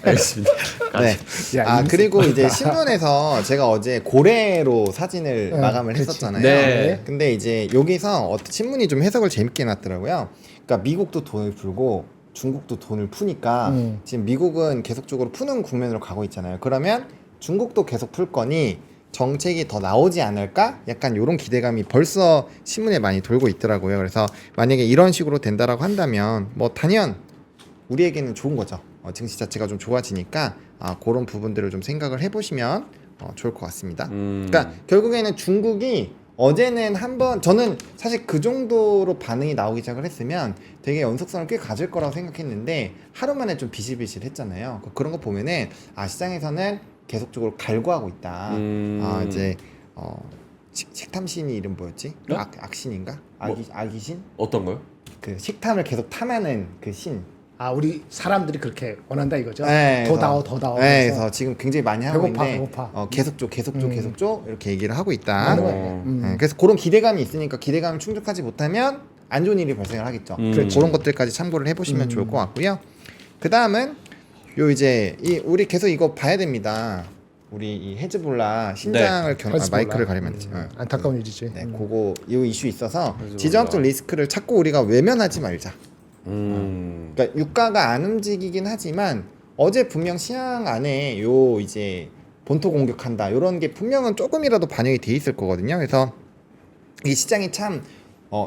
알겠습니다. 네. 야, 아 이거 그리고 이제 신문에서 제가 어제 고래로 사진을 마감을 그렇지. 했었잖아요. 네. 근데 이제 여기서 신문이 좀 해석을 재밌게 해놨더라고요. 그러니까 미국도 돈을 풀고 중국도 돈을 푸니까 지금 미국은 계속적으로 푸는 국면으로 가고 있잖아요. 그러면 중국도 계속 풀 거니 정책이 더 나오지 않을까? 약간 이런 기대감이 벌써 신문에 많이 돌고 있더라고요. 그래서 만약에 이런 식으로 된다라고 한다면 뭐 단연 우리에게는 좋은 거죠. 증시 자체가 좀 좋아지니까 그런 부분들을 좀 생각을 해보시면 좋을 것 같습니다. 그러니까 결국에는 중국이 어제는 한번 저는 사실 그 정도로 반응이 나오기 시작을 했으면 되게 연속성을 꽤 가질 거라고 생각했는데 하루 만에 좀 비실비실했잖아요. 그런 거 보면은 시장에서는 계속적으로 갈구하고 있다. 이제 식탐신이 이름 뭐였지? 어? 악신인가? 뭐? 아기신? 어떤 거요? 그 식탐을 계속 탐하는 그 신. 우리 사람들이 그렇게 원한다 이거죠. 네, 더 그래서- 다오, 더 다오. 네, 그래서 그래서 지금 굉장히 많이 하고 배고파, 있는데 배고파. 계속 줘, 계속 줘, 계속 줘 이렇게 얘기를 하고 있다. 맞는 거예요. 네, 그래서 그런 기대감이 있으니까 기대감을 충족하지 못하면 안 좋은 일이 발생을 하겠죠. 그렇죠. 그런 것들까지 참고를 해보시면 좋을 것 같고요. 그 다음은 요 이제 우리 계속 이거 봐야 됩니다. 우리 이 헤즈볼라 신장을 헤즈볼라. 마이크를 가리면 되지. 안타까운 일이지. 네, 그거 이 이슈 있어서 헤즈볼라. 지정학적 리스크를 자꾸 우리가 외면하지 말자. 음. 그러니까 유가가 안 움직이긴 하지만 어제 분명 시장 안에 요 이제 본토 공격한다 이런 게 분명은 조금이라도 반영이 돼 있을 거거든요. 그래서 이 시장이 참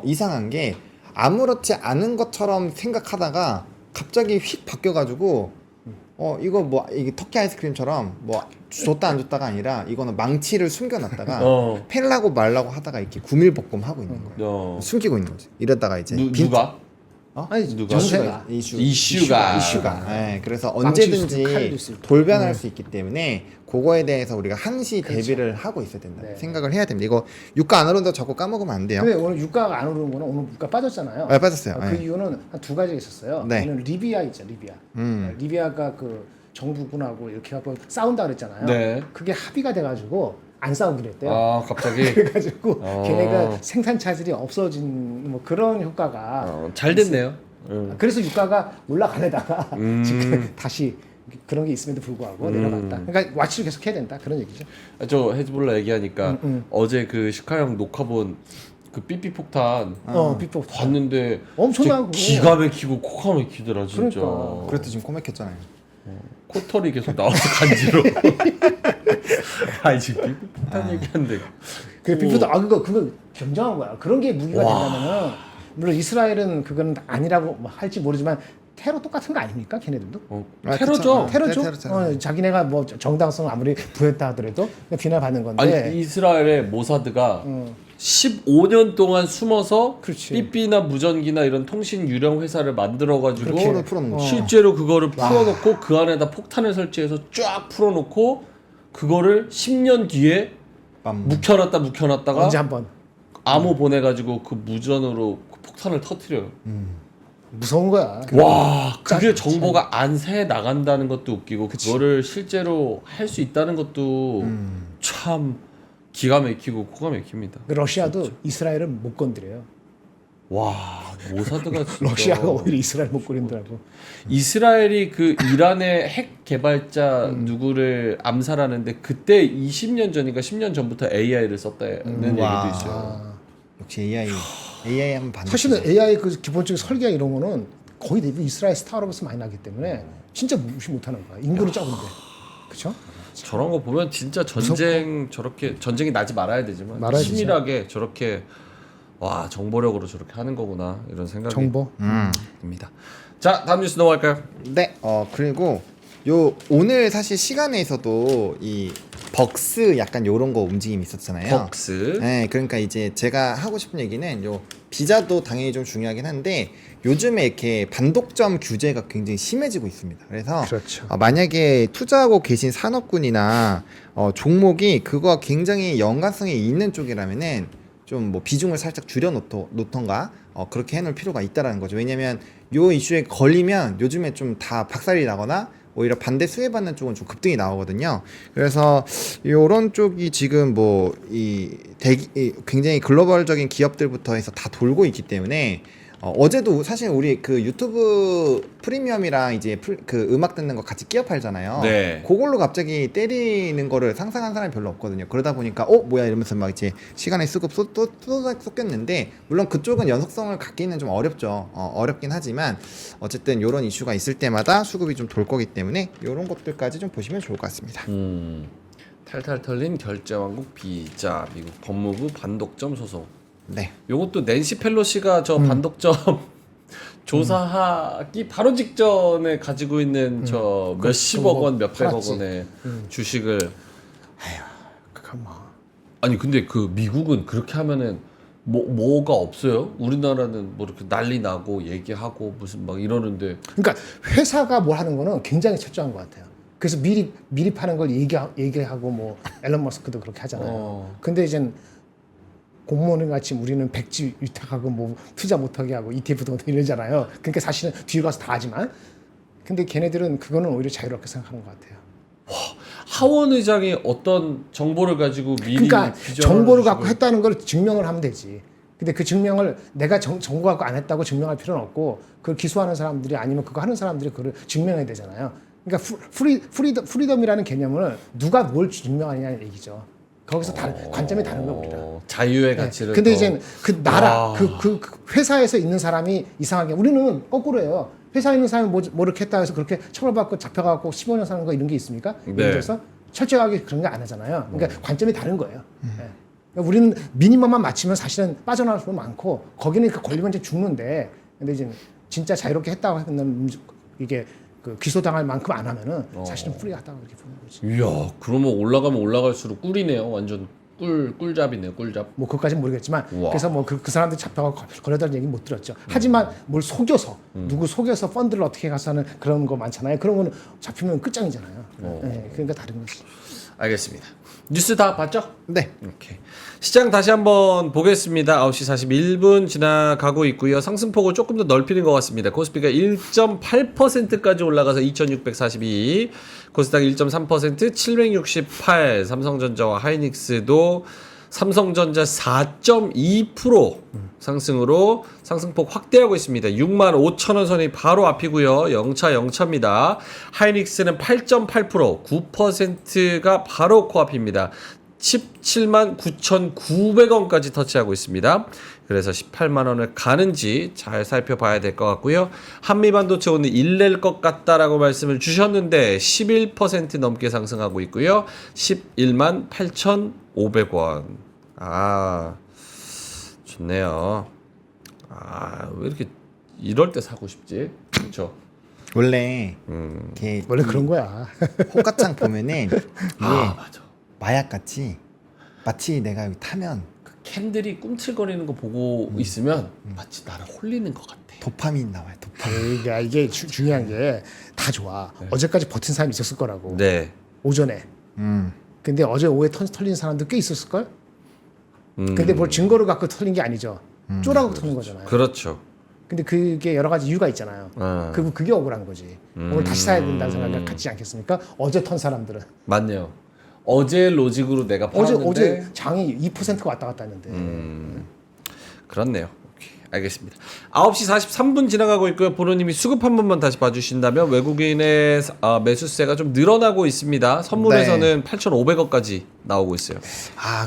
이상한 게 아무렇지 않은 것처럼 생각하다가 갑자기 휙 바뀌어가지고 이거 뭐 이게 터키 아이스크림처럼 뭐 줬다 안 줬다가 아니라 이거는 망치를 숨겨놨다가 팰라고 말라고 하다가 이렇게 구밀복금 하고 있는 거예요. 숨기고 있는 거지. 이러다가 이제 누가? 아니 누가? 정세가 이슈가. 네, 그래서 망칠 수도 언제든지 있고 칼도 있을 수 있고. 돌변할 수 있기 때문에 그거에 대해서 우리가 항시 대비를 하고 있어야 된다. 네. 생각을 해야 됩니다. 이거 유가 안 오른다고 자꾸 까먹으면 안 돼요. 근데 오늘 유가가 안 오르는 거는 오늘 유가 빠졌잖아요. 네, 빠졌어요. 그 네. 이유는 한 두 가지가 있었어요. 네. 오늘 리비아 있죠, 리비아. 리비아가 그 정부군하고 이렇게 하고 싸운다 그랬잖아요. 네. 그게 합의가 돼가지고 안 싸우기로 했대요. 갑자기 그래가지고 걔네가 생산 차질이 없어진 뭐 그런 효과가 잘 됐네요. 그래서 유가가 올라가려다가 지금 다시 그런 게 있음에도 불구하고 내려갔다. 그러니까 와치를 계속 해야 된다 그런 얘기죠. 저 헤즈볼라 얘기하니까 어제 그 시카형 녹화 본 그 삐삐 폭탄 삐뽀 봤는데 엄청난 진짜 기가 막히고 코가 막히더라 진짜. 그러니까. 그래도 지금 코맥혔잖아요. 코털이 계속 나와서 간지러. 아니 지금 삐삐 폭탄 얘기하는데. 그 삐뽀도 그거 굉장한 거야. 그런 게 무기가 된다면은 물론 이스라엘은 그건 아니라고 뭐 할지 모르지만 테러 똑같은 거 아닙니까? 걔네들도? 테러죠. 그쵸. 테러죠. 테러. 자기네가 뭐 정당성 아무리 부였다 하더라도 비난받는 건데. 아니 이스라엘의 모사드가 15년 동안 숨어서 그렇지. 삐삐나 무전기나 이런 통신 유령 회사를 만들어 가지고 그렇게 풀어놓은 거죠. 실제로 그거를 풀어놓고 그 안에다 폭탄을 설치해서 쫙 풀어놓고 그거를 10년 뒤에 묵혀놨다가 언제 한번 암호 보내가지고 그 무전으로 그 폭탄을 터트려요. 무서운 거야. 와, 그게 정보가 안 새 나간다는 것도 웃기고 그거를 실제로 할 수 있다는 것도 참 기가 막히고 코가 막힙니다. 러시아도 이스라엘을 못 건드려요. 와, 모사드가 진짜 러시아가 오히려 이스라엘 못 건드리더라고. 이스라엘이 그 이란의 핵 개발자 누구를 암살하는데 그때 20년 전인가 10년 전부터 AI를 썼다는 얘기도 와. 있어요. 역시 AI 한번 봤는데 사실은 AI 그 기본적인 설계나 이런 거는 거의 대부분 이스라엘 스타트업에서 많이 나기 때문에 진짜 무시 못하는 거야. 인구는 적은데, 그렇죠? 저런 거 보면 진짜 전쟁 저렇게 전쟁이 나지 말아야 되지만 말아야 되죠. 치밀하게 저렇게 와 정보력으로 저렇게 하는 거구나 이런 생각이 정보. 듭니다. 자 다음 뉴스 넘어갈까요? 네, 그리고 요 오늘 사실 시간에서도 이 벅스 약간 요런 거 움직임이 있었잖아요. 벅스. 네, 그러니까 이제 제가 하고 싶은 얘기는 요 비자도 당연히 좀 중요하긴 한데 요즘에 이렇게 반독점 규제가 굉장히 심해지고 있습니다. 그래서 그렇죠. 만약에 투자하고 계신 산업군이나 종목이 그거와 굉장히 연관성이 있는 쪽이라면은 좀 뭐 비중을 살짝 줄여 놓던가 그렇게 해놓을 필요가 있다라는 거죠. 왜냐면 요 이슈에 걸리면 요즘에 좀 다 박살이 나거나 오히려 반대 수혜받는 쪽은 좀 급등이 나오거든요. 그래서 이런 쪽이 지금 뭐 굉장히 글로벌적인 기업들부터 해서 다 돌고 있기 때문에 어제도 사실 우리 그 유튜브 프리미엄이랑 이제 그 음악 듣는 거 같이 끼어 팔잖아요. 네. 그걸로 갑자기 때리는 거를 상상한 사람이 별로 없거든요. 그러다 보니까 뭐야 이러면서 막 이제 시간에 수급 쏟겼는데 물론 그쪽은 연속성을 갖기는 좀 어렵죠. 어렵긴 하지만 어쨌든 이런 이슈가 있을 때마다 수급이 좀 돌 거기 때문에 이런 것들까지 좀 보시면 좋을 것 같습니다. 탈탈 털린 결제왕국 비자 미국 법무부 반독점 소송. 네. 요것도 낸시 펠로시가 저 반독점 조사하기 바로 직전에 가지고 있는 저 몇십억 원, 몇백억 팔았지. 원의 주식을 그건 뭐. 아니 근데 그 미국은 그렇게 하면은 뭐가 없어요? 우리나라는 뭐 이렇게 난리 나고 얘기하고 무슨 막 이러는데 그러니까 회사가 뭘 하는 거는 굉장히 철저한 것 같아요. 그래서 미리 파는 걸 얘기하고 뭐 앨런 머스크도 그렇게 하잖아요. 근데 이제 공무원 같이 우리는 백지 위탁하고 뭐 투자 못하게 하고 ETF도 못하게 이러잖아요. 그러니까 사실은 뒤로 가서 다 하지만 근데 걔네들은 그거는 오히려 자유롭게 생각하는 것 같아요. 하원 의장이 어떤 정보를 가지고 미리 그러니까 규정을 정보를 주시고 갖고 했다는 걸 증명을 하면 되지. 근데 그 증명을 내가 정보 갖고 안 했다고 증명할 필요는 없고 그걸 기소하는 사람들이 아니면 그거 하는 사람들이 그걸 증명해야 되잖아요. 그러니까 프리덤이라는 개념을 누가 뭘 증명하느냐는 얘기죠. 거기서 관점이 다른 겁니다. 자유의 네. 가치를 근데 더- 이제 그 나라 와. 그 회사에서 있는 사람이 이상하게 우리는 거꾸로예요. 회사에 있는 사람이 뭐 이렇게 했다 해서 그렇게 처벌받고 잡혀가고 15년 사는 거 이런 게 있습니까? 네. 예를 들어서 철저하게 그런 거 안 하잖아요. 그러니까 관점이 다른 거예요. 네. 그러니까 우리는 미니멈만 맞추면 사실은 빠져나올 수 많고 거기는 그 걸리면 이제 죽는데 근데 이제 진짜 자유롭게 했다고 하면 이게 그 기소당할 만큼 안 하면은 사실은 프리하다고 이렇게 보는 거지. 이야, 그러면 올라가면 올라갈수록 꿀이네요. 완전 꿀잡이네요. 꿀잡. 뭐 그것까지는 모르겠지만 우와. 그래서 뭐 그 사람들 잡혀가고 걸려다는 얘기 못 들었죠. 하지만 뭘 속여서 누구 속여서 펀드를 어떻게 가서 하는 그런 거 많잖아요. 그런 거는 잡히면 끝장이잖아요. 네, 그러니까 다른 거지. 알겠습니다. 뉴스 다 봤죠? 네. 오케이. 시장 다시 한번 보겠습니다. 9시 41분 지나가고 있고요. 상승폭을 조금 더 넓히는 것 같습니다. 코스피가 1.8%까지 올라가서 2642, 코스닥 1.3%, 768, 삼성전자와 하이닉스도 삼성전자 4.2% 상승으로 상승폭 확대하고 있습니다. 65,000원 선이 바로 앞이고요. 영차입니다. 하이닉스는 8.8%, 9%가 바로 코앞입니다. 179,900원까지 터치하고 있습니다. 그래서 18만 원을 가는지 잘 살펴봐야 될 것 같고요. 한미반도체 오늘 일낼 것 같다라고 말씀을 주셨는데 11% 넘게 상승하고 있고요. 11만 8,500원. 아, 좋네요. 아, 왜 이렇게 이럴 때 사고 싶지? 그렇죠. 원래 이렇게 원래 그런 거야. 호가창 보면은 이게 맞아. 마약 같이 마치 내가 여기 타면 캔들이 꿈틀거리는 거 보고 있으면 마치 나를 홀리는 것 같아. 도파민 나와요. 도파민. 그러니까 이게 중요한 게 다 좋아. 어제까지 버틴 사람이 있었을 거라고. 네. 오전에. 음. 근데 어제 오후에 털린 사람도 꽤 있었을 걸. 근데 뭘 증거를 갖고 털린 게 아니죠. 쪼라고 털린 거잖아요. 그렇죠. 근데 그게 여러 가지 이유가 있잖아요. 그게 억울한 거지. 오늘 다시 사야 된다는 생각을 갖지 않겠습니까? 어제 턴 사람들은. 맞네요. 어제 로직으로 내가 팔았는데 어제 장이 2%가 왔다 갔다 했는데. 그렇네요. 오케이, 알겠습니다. 9시 43분 지나가고 있고요. 보노님이 수급 한 번만 다시 봐주신다면 외국인의 매수세가 좀 늘어나고 있습니다. 선물에서는 8,500원까지 나오고 있어요.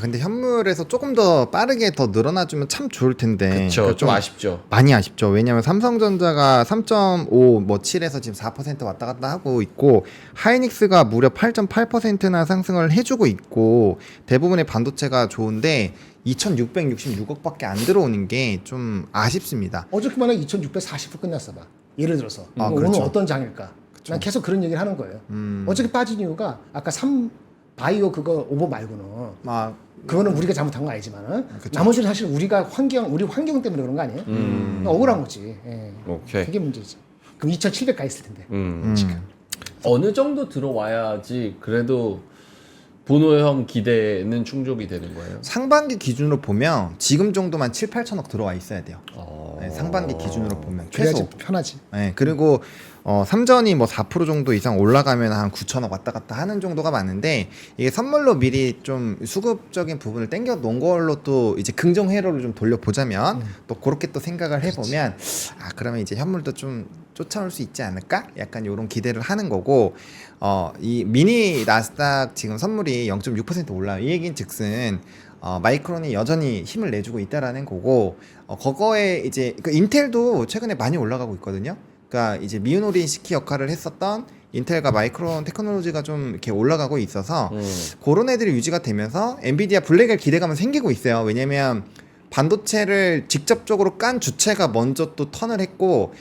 근데 현물에서 조금 더 빠르게 더 늘어나주면 참 좋을 텐데. 그렇죠. 그러니까 좀 아쉽죠. 많이 아쉽죠. 왜냐하면 삼성전자가 3.5, 뭐 7에서 지금 4% 왔다 갔다 하고 있고 하이닉스가 무려 8.8%나 상승을 해주고 있고 대부분의 반도체가 좋은데 2,666억밖에 안 들어오는 게 좀 아쉽습니다. 어저께만 해 2,640분 끝났어 봐. 예를 들어서 오늘 그렇죠. 어떤 장일까? 난 계속 그런 얘기를 하는 거예요. 어저께 빠진 이유가 아까 바이오 그거 오버 말고는 그거는 우리가 잘못한 거 아니지만 나머지는 사실 우리 환경 때문에 그런 거 아니에요? 억울한 거지. 예. 오케이. 그게 문제지. 그럼 2,700 가 있을 텐데. 어느 정도 들어와야지 그래도 보노형 기대는 충족이 되는 거예요. 상반기 기준으로 보면 지금 정도만 7, 8천억 들어와 있어야 돼요. 네, 상반기 기준으로 보면 그래야지 최소. 편하지. 네, 그리고 삼전이 뭐 4% 정도 이상 올라가면 한 9천억 왔다 갔다 하는 정도가 많은데 이게 선물로 미리 좀 수급적인 부분을 땡겨 놓은 걸로 또 이제 긍정 회로를 좀 돌려보자면 또 그렇게 또 생각을 해보면 그러면 이제 현물도 좀 쫓아올 수 있지 않을까? 약간 이런 기대를 하는 거고 이 미니 나스닥 지금 선물이 0.6% 올라요. 이 얘기는 즉슨 마이크론이 여전히 힘을 내주고 있다라는 거고 그거에 이제 그 인텔도 최근에 많이 올라가고 있거든요. 그러니까 이제 미우노리 시키 역할을 했었던 인텔과 마이크론 테크놀로지가 좀 이렇게 올라가고 있어서 그런 애들이 유지가 되면서 엔비디아 블랙엘 기대감은 생기고 있어요. 왜냐면 반도체를 직접적으로 깐 주체가 먼저 또 턴을 했고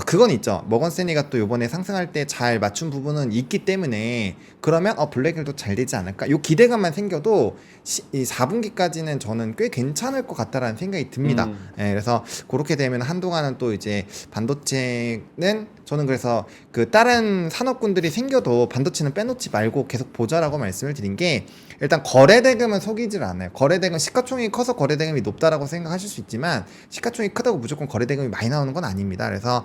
그건 있죠. 머건 스탠리가 또 이번에 상승할 때 잘 맞춘 부분은 있기 때문에 그러면 블랙엘도 잘 되지 않을까? 요 기대감만 생겨도 이 4분기까지는 저는 꽤 괜찮을 것 같다라는 생각이 듭니다. 예, 그래서 그렇게 되면 한동안은 또 이제 반도체는 저는 그래서 그 다른 산업군들이 생겨도 반도체는 빼놓지 말고 계속 보자라고 말씀을 드린 게 일단 거래대금은 속이질 않아요. 거래대금 시가총액이 커서 거래대금이 높다라고 생각하실 수 있지만 시가총액이 크다고 무조건 거래대금이 많이 나오는 건 아닙니다. 그래서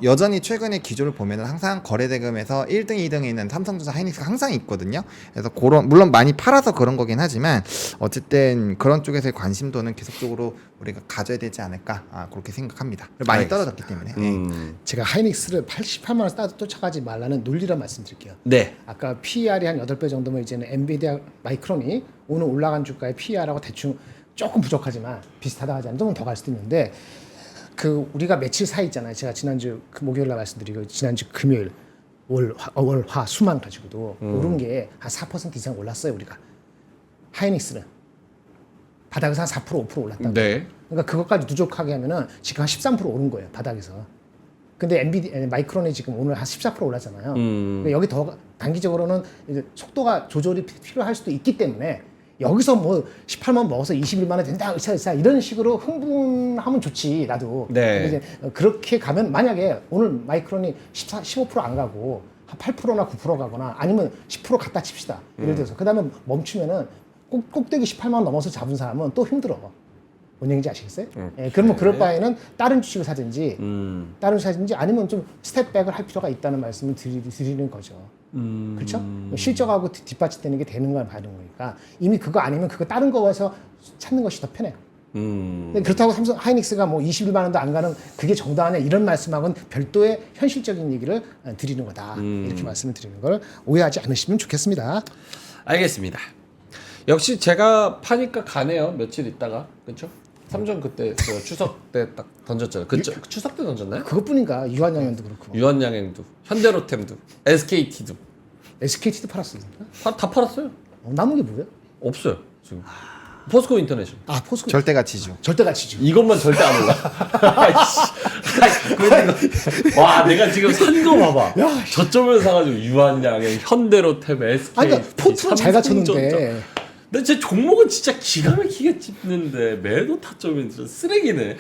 여전히 최근의 기조를 보면은 항상 거래대금에서 1등, 2등에 있는 삼성전자, 하이닉스가 항상 있거든요. 그래서 그런 물론 많이 팔아서 그런 거긴 하지만 어쨌든 그런 쪽에서의 관심도는 계속적으로 우리가 가져야 되지 않을까 그렇게 생각합니다. 많이 떨어졌기 때문에. 제가 하이닉스를 88만 원 쫓아가지 말라는 논리라 말씀드릴게요. 네. 아까 PER이 한 8배 정도면 이제는 엔비디아 마이크론이 오늘 올라간 주가의 PER하고 대충 조금 부족하지만 비슷하다 하지 않으면 조금 더 갈 수도 있는데 그 우리가 며칠 사이 있잖아요. 제가 지난주 그 목요일 날 말씀드리고 지난주 금요일 월화 수만 가지고도 오른 게 한 4% 이상 올랐어요. 우리가 하이닉스는 바닥에서 한 4% 5% 올랐다고. 네. 그러니까 그것까지 누적하게 하면은 지금 한 13% 오른 거예요. 바닥에서. 근데 마이크론이 지금 오늘 한 14% 올랐잖아요. 그러니까 여기 더 단기적으로는 이제 속도가 조절이 필요할 수도 있기 때문에 여기서 뭐 18만 먹어서 21만 원 된다, 으쌰으쌰 이런 식으로 흥분하면 좋지 나도. 네. 근데 이제 그렇게 가면 만약에 오늘 마이크론이 15%안 가고 한 8%나 9% 가거나 아니면 10% 갖다 칩시다. 예를 들어서 그다음에 멈추면은 꼭대기 18만 원 넘어서 잡은 사람은 또 힘들어. 뭔 얘기인지 아시겠어요? 예, 그러면 그럴 바에는 다른 주식을 사든지 아니면 좀 스텝백을 할 필요가 있다는 말씀을 드리는 거죠. 그렇죠? 실적하고 뒷받침되는 게 되는 걸 봐는 거니까 이미 그거 아니면 그거 다른 거에서 찾는 것이 더 편해요. 근데 그렇다고 삼성 하이닉스가 뭐 21만 원도 안 가는 그게 정당하냐 이런 말씀하고는 별도의 현실적인 얘기를 드리는 거다. 이렇게 말씀을 드리는 걸 오해하지 않으시면 좋겠습니다. 알겠습니다. 역시 제가 파니까 가네요. 며칠 있다가. 그렇죠? 삼전 그때 그 추석 때 딱 던졌잖아요. 추석 때 던졌나요? 그것뿐인가 유한양현도 그렇고 유한양행도, 현대로템도, SKT도 SKT도 팔았습니다. 다 팔았어요. 남은 게 뭐예요? 없어요 지금. 포스코 인터내셔널. 포스코 절대 가치죠. 절대 가치죠. 이것만 절대 안 올라. 와 내가 지금 산 거 봐봐. 저점을 사가지고 유한양행, 현대로템, SKT. 아니 그러니까 포트는 잘 갖췄는데. 근데 제 종목은 진짜 기가 막히게 찝는데 매도 타점이 진짜 쓰레기네.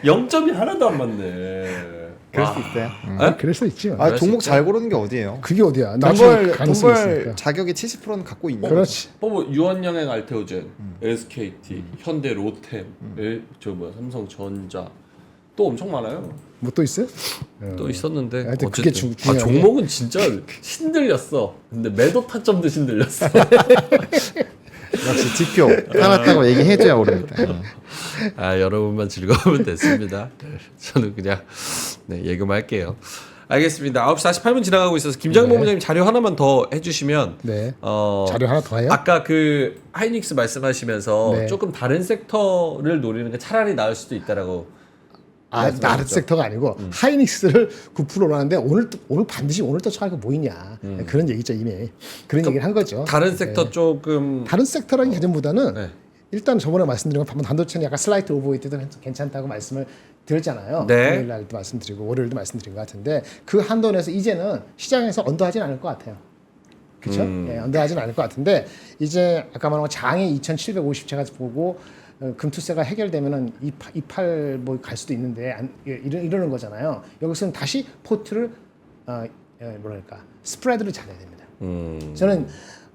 0점이 하나도 안 맞네. 그럴 수 있어요. 그럴 수 있지. 종목 잘 고르는 게 어디예요? 그게 어디야? 나중에 가능성이 돈벌 있으니까. 자격이 70%는 갖고 있는 그렇지. 뭐 유한양행, 알테오젠, SKT, 현대, 로템, 삼성전자 또 엄청 많아요. 뭐 또 있어요? 또 있었는데 하여튼 어쨌든 그게 중요한 게- 종목은 진짜 신들렸어. 근데 매도 타점도 신들렸어. 역시 지표 살았다고 얘기해줘야 오릅니다. 여러분만 즐거우면 됐습니다. 저는 그냥 예금만 할게요. 알겠습니다. 9시 48분 지나가고 있어서 김장봉 부장님 자료 하나만 더 해주시면 네. 자료 하나 더 해요? 아까 그 하이닉스 말씀하시면서 네. 조금 다른 섹터를 노리는 게 차라리 나을 수도 있다라고 나르 섹터가 아니고 하이닉스를 9%라는데 오늘 반드시 오늘 또 차가 보이냐 그런 얘기죠 이미 그런 얘기를 한 거죠. 다른 섹터 조금 다른 섹터라는 개념보다는 네. 일단 저번에 말씀드린 건 반도체는 약간 슬라이트 오버웨이트도 괜찮다고 말씀을 드렸잖아요. 네. 금요일 날도 말씀드리고 월요일도 말씀드린 것 같은데 그 한도에서 이제는 시장에서 언더하진 않을 것 같아요. 그렇죠? 언더하진 않을 것 같은데 이제 아까 말한 거 장이 2,750채가 보고 금투세가 해결되면은 28 뭐 갈 수도 있는데 이러는 거잖아요. 여기서는 다시 포트를 뭐랄까 스프레드를 잘해야 됩니다. 저는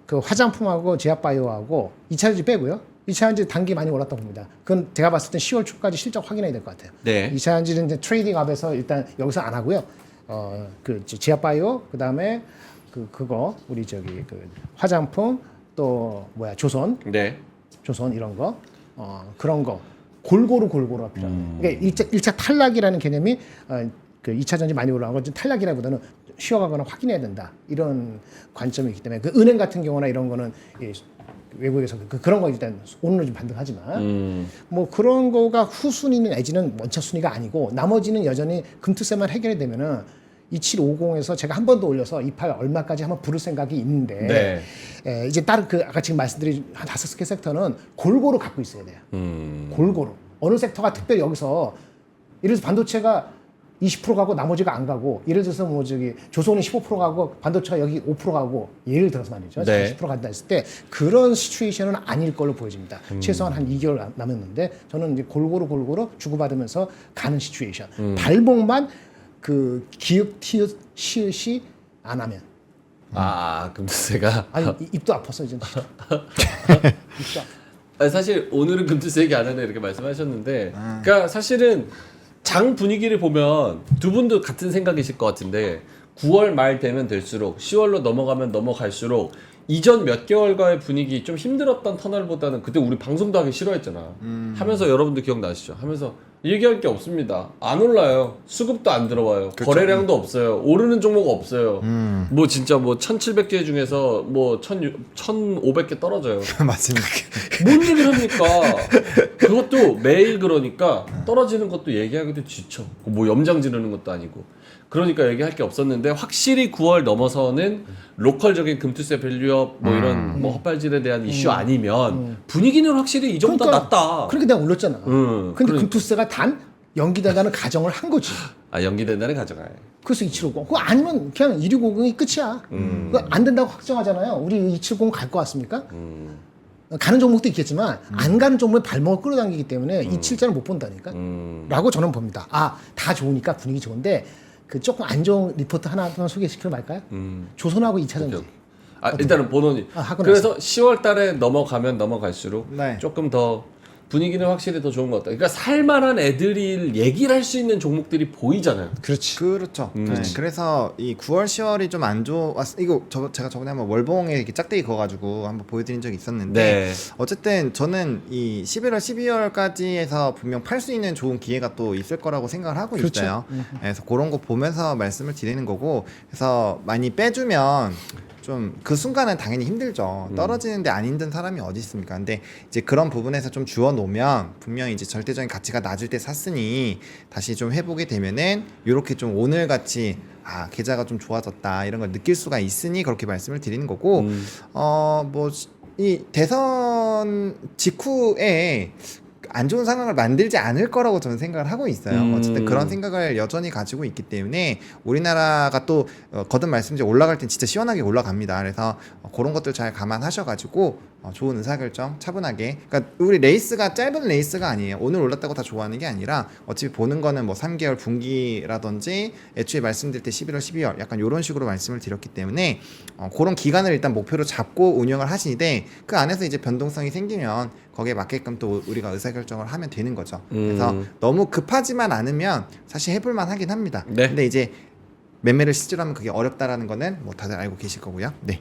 그 화장품하고 제약바이오하고 2차전지 빼고요. 2차전지 단기 많이 올랐다고 봅니다. 그건 제가 봤을 때 10월 초까지 실적 확인해야 될 것 같아요. 네. 2차전지는 이제 트레이딩 업에서 일단 여기서 안 하고요. 그 지아바이오 그다음에 그거 우리 저기 그 화장품 또 뭐야 조선 네. 이런 거 그런 거 골고루 필요합니다. 그러니까 1차 탈락이라는 개념이 그 2차 전지 많이 올라간 건 좀 탈락이라기보다는 쉬어가거나 확인해야 된다 이런 관점이 있기 때문에 그 은행 같은 경우나 이런 거는 외국에서 그런 거 일단 오늘은 좀 반등하지만 뭐 그런 거가 후순위 내지는 원차 순위가 아니고 나머지는 여전히 금투세만 해결이 되면은 2750에서 제가 한 번 더 올려서 28 얼마까지 한번 부를 생각이 있는데 이제 다른 그 아까 지금 말씀드린 한 5개 섹터는 골고루 갖고 있어야 돼요. 골고루 어느 섹터가 특별히 여기서 예를 들어서 반도체가 20% 가고 나머지가 안 가고 예를 들어서 뭐 저기 조선이 15% 가고 반도체가 여기 5% 가고 예를 들어서 말이죠. 네. 40% 간다 했을 때 그런 시츄에이션은 아닐 걸로 보여집니다. 최소한 한 2개월 남았는데 저는 이제 골고루 주고받으면서 가는 시츄에이션. 발목만 그 기읍 티읕 시읒이 안 하면 금투세가 아니 입도 아팠어 이제. 입도 아파. 사실 오늘은 금투세 얘기 안 하네 이렇게 말씀하셨는데 그러니까 사실은 장 분위기를 보면 두 분도 같은 생각이실 것 같은데 9월 말 되면 될수록 10월로 넘어가면 넘어갈수록 이전 몇 개월과의 분위기 좀 힘들었던 터널보다는 그때 우리 방송도 하기 싫어했잖아. 하면서 여러분들 기억나시죠? 하면서 얘기할 게 없습니다. 안 올라요. 수급도 안 들어와요. 그쵸. 거래량도 없어요. 오르는 종목 없어요. 뭐 진짜 뭐 1,700개 중에서 뭐 1,500개 떨어져요. 맞습니다. 뭔 얘기를 합니까? 그것도 매일 그러니까 떨어지는 것도 얘기하기도 지쳐. 뭐 염장 지르는 것도 아니고. 그러니까 얘기할 게 없었는데 확실히 9월 넘어서는 로컬적인 금투세 밸류업 뭐 이런 뭐 헛발질에 대한 이슈 아니면 분위기는 확실히 이 정도 낫다. 그렇게 내가 올렸잖아. 근데 그러니까. 금투세가 단 연기된다는 가정을 한 거지. 연기된다는 가져가요. 그래서 270. 그거 아니면 그냥 120이 끝이야. 그거 안 된다고 확정하잖아요. 우리 270 갈 것 같습니까? 가는 종목도 있겠지만 안 가는 종목에 발목을 끌어당기기 때문에 277을 못 본다니까. 라고 저는 봅니다. 다 좋으니까 분위기 좋은데 그 조금 안 좋은 리포트 하나만 소개시켜 말까요? 조선하고 2차전지. 일단은 본원이. 하고 그래서 10월 달에 넘어가면 넘어갈수록 네. 조금 더 분위기는 확실히 더 좋은 것 같다. 그러니까 살만한 애들이 얘기를 할 수 있는 종목들이 보이잖아요. 그렇지. 그렇죠. 네. 그래서 이 9월 10월이 좀 안 좋았. 이거 제가 저번에 한번 월봉에 이렇게 짝대기 그어가지고 한번 보여드린 적이 있었는데 네. 어쨌든 저는 이 11월 12월까지 해서 분명 팔 수 있는 좋은 기회가 또 있을 거라고 생각을 하고 그렇죠. 있어요. 그래서 그런 거 보면서 말씀을 드리는 거고 그래서 많이 빼주면 좀 그 순간은 당연히 힘들죠. 떨어지는데 안 힘든 사람이 어디 있습니까? 근데 이제 그런 부분에서 좀 주워 놓으면 분명히 이제 절대적인 가치가 낮을 때 샀으니 다시 좀 회복이 되면은 이렇게 좀 오늘 같이 계좌가 좀 좋아졌다 이런 걸 느낄 수가 있으니 그렇게 말씀을 드리는 거고 뭐 이 대선 직후에 안 좋은 상황을 만들지 않을 거라고 저는 생각을 하고 있어요. 어쨌든 그런 생각을 여전히 가지고 있기 때문에 우리나라가 또 거듭 말씀드린 올라갈 땐 진짜 시원하게 올라갑니다. 그래서 그런 것들 잘 감안하셔가지고 좋은 의사결정 차분하게. 그러니까 우리 레이스가 짧은 레이스가 아니에요. 오늘 올랐다고 다 좋아하는 게 아니라 어차피 보는 거는 뭐 3개월 분기라든지 애초에 말씀드릴 때 11월, 12월 약간 이런 식으로 말씀을 드렸기 때문에 그런 기간을 일단 목표로 잡고 운영을 하시되 그 안에서 이제 변동성이 생기면 거기에 맞게끔 또 우리가 의사결정을 하면 되는 거죠. 그래서 너무 급하지만 않으면 사실 해볼만 하긴 합니다. 네. 근데 이제 매매를 실제로 하면 그게 어렵다라는 거는 뭐 다들 알고 계실 거고요. 네.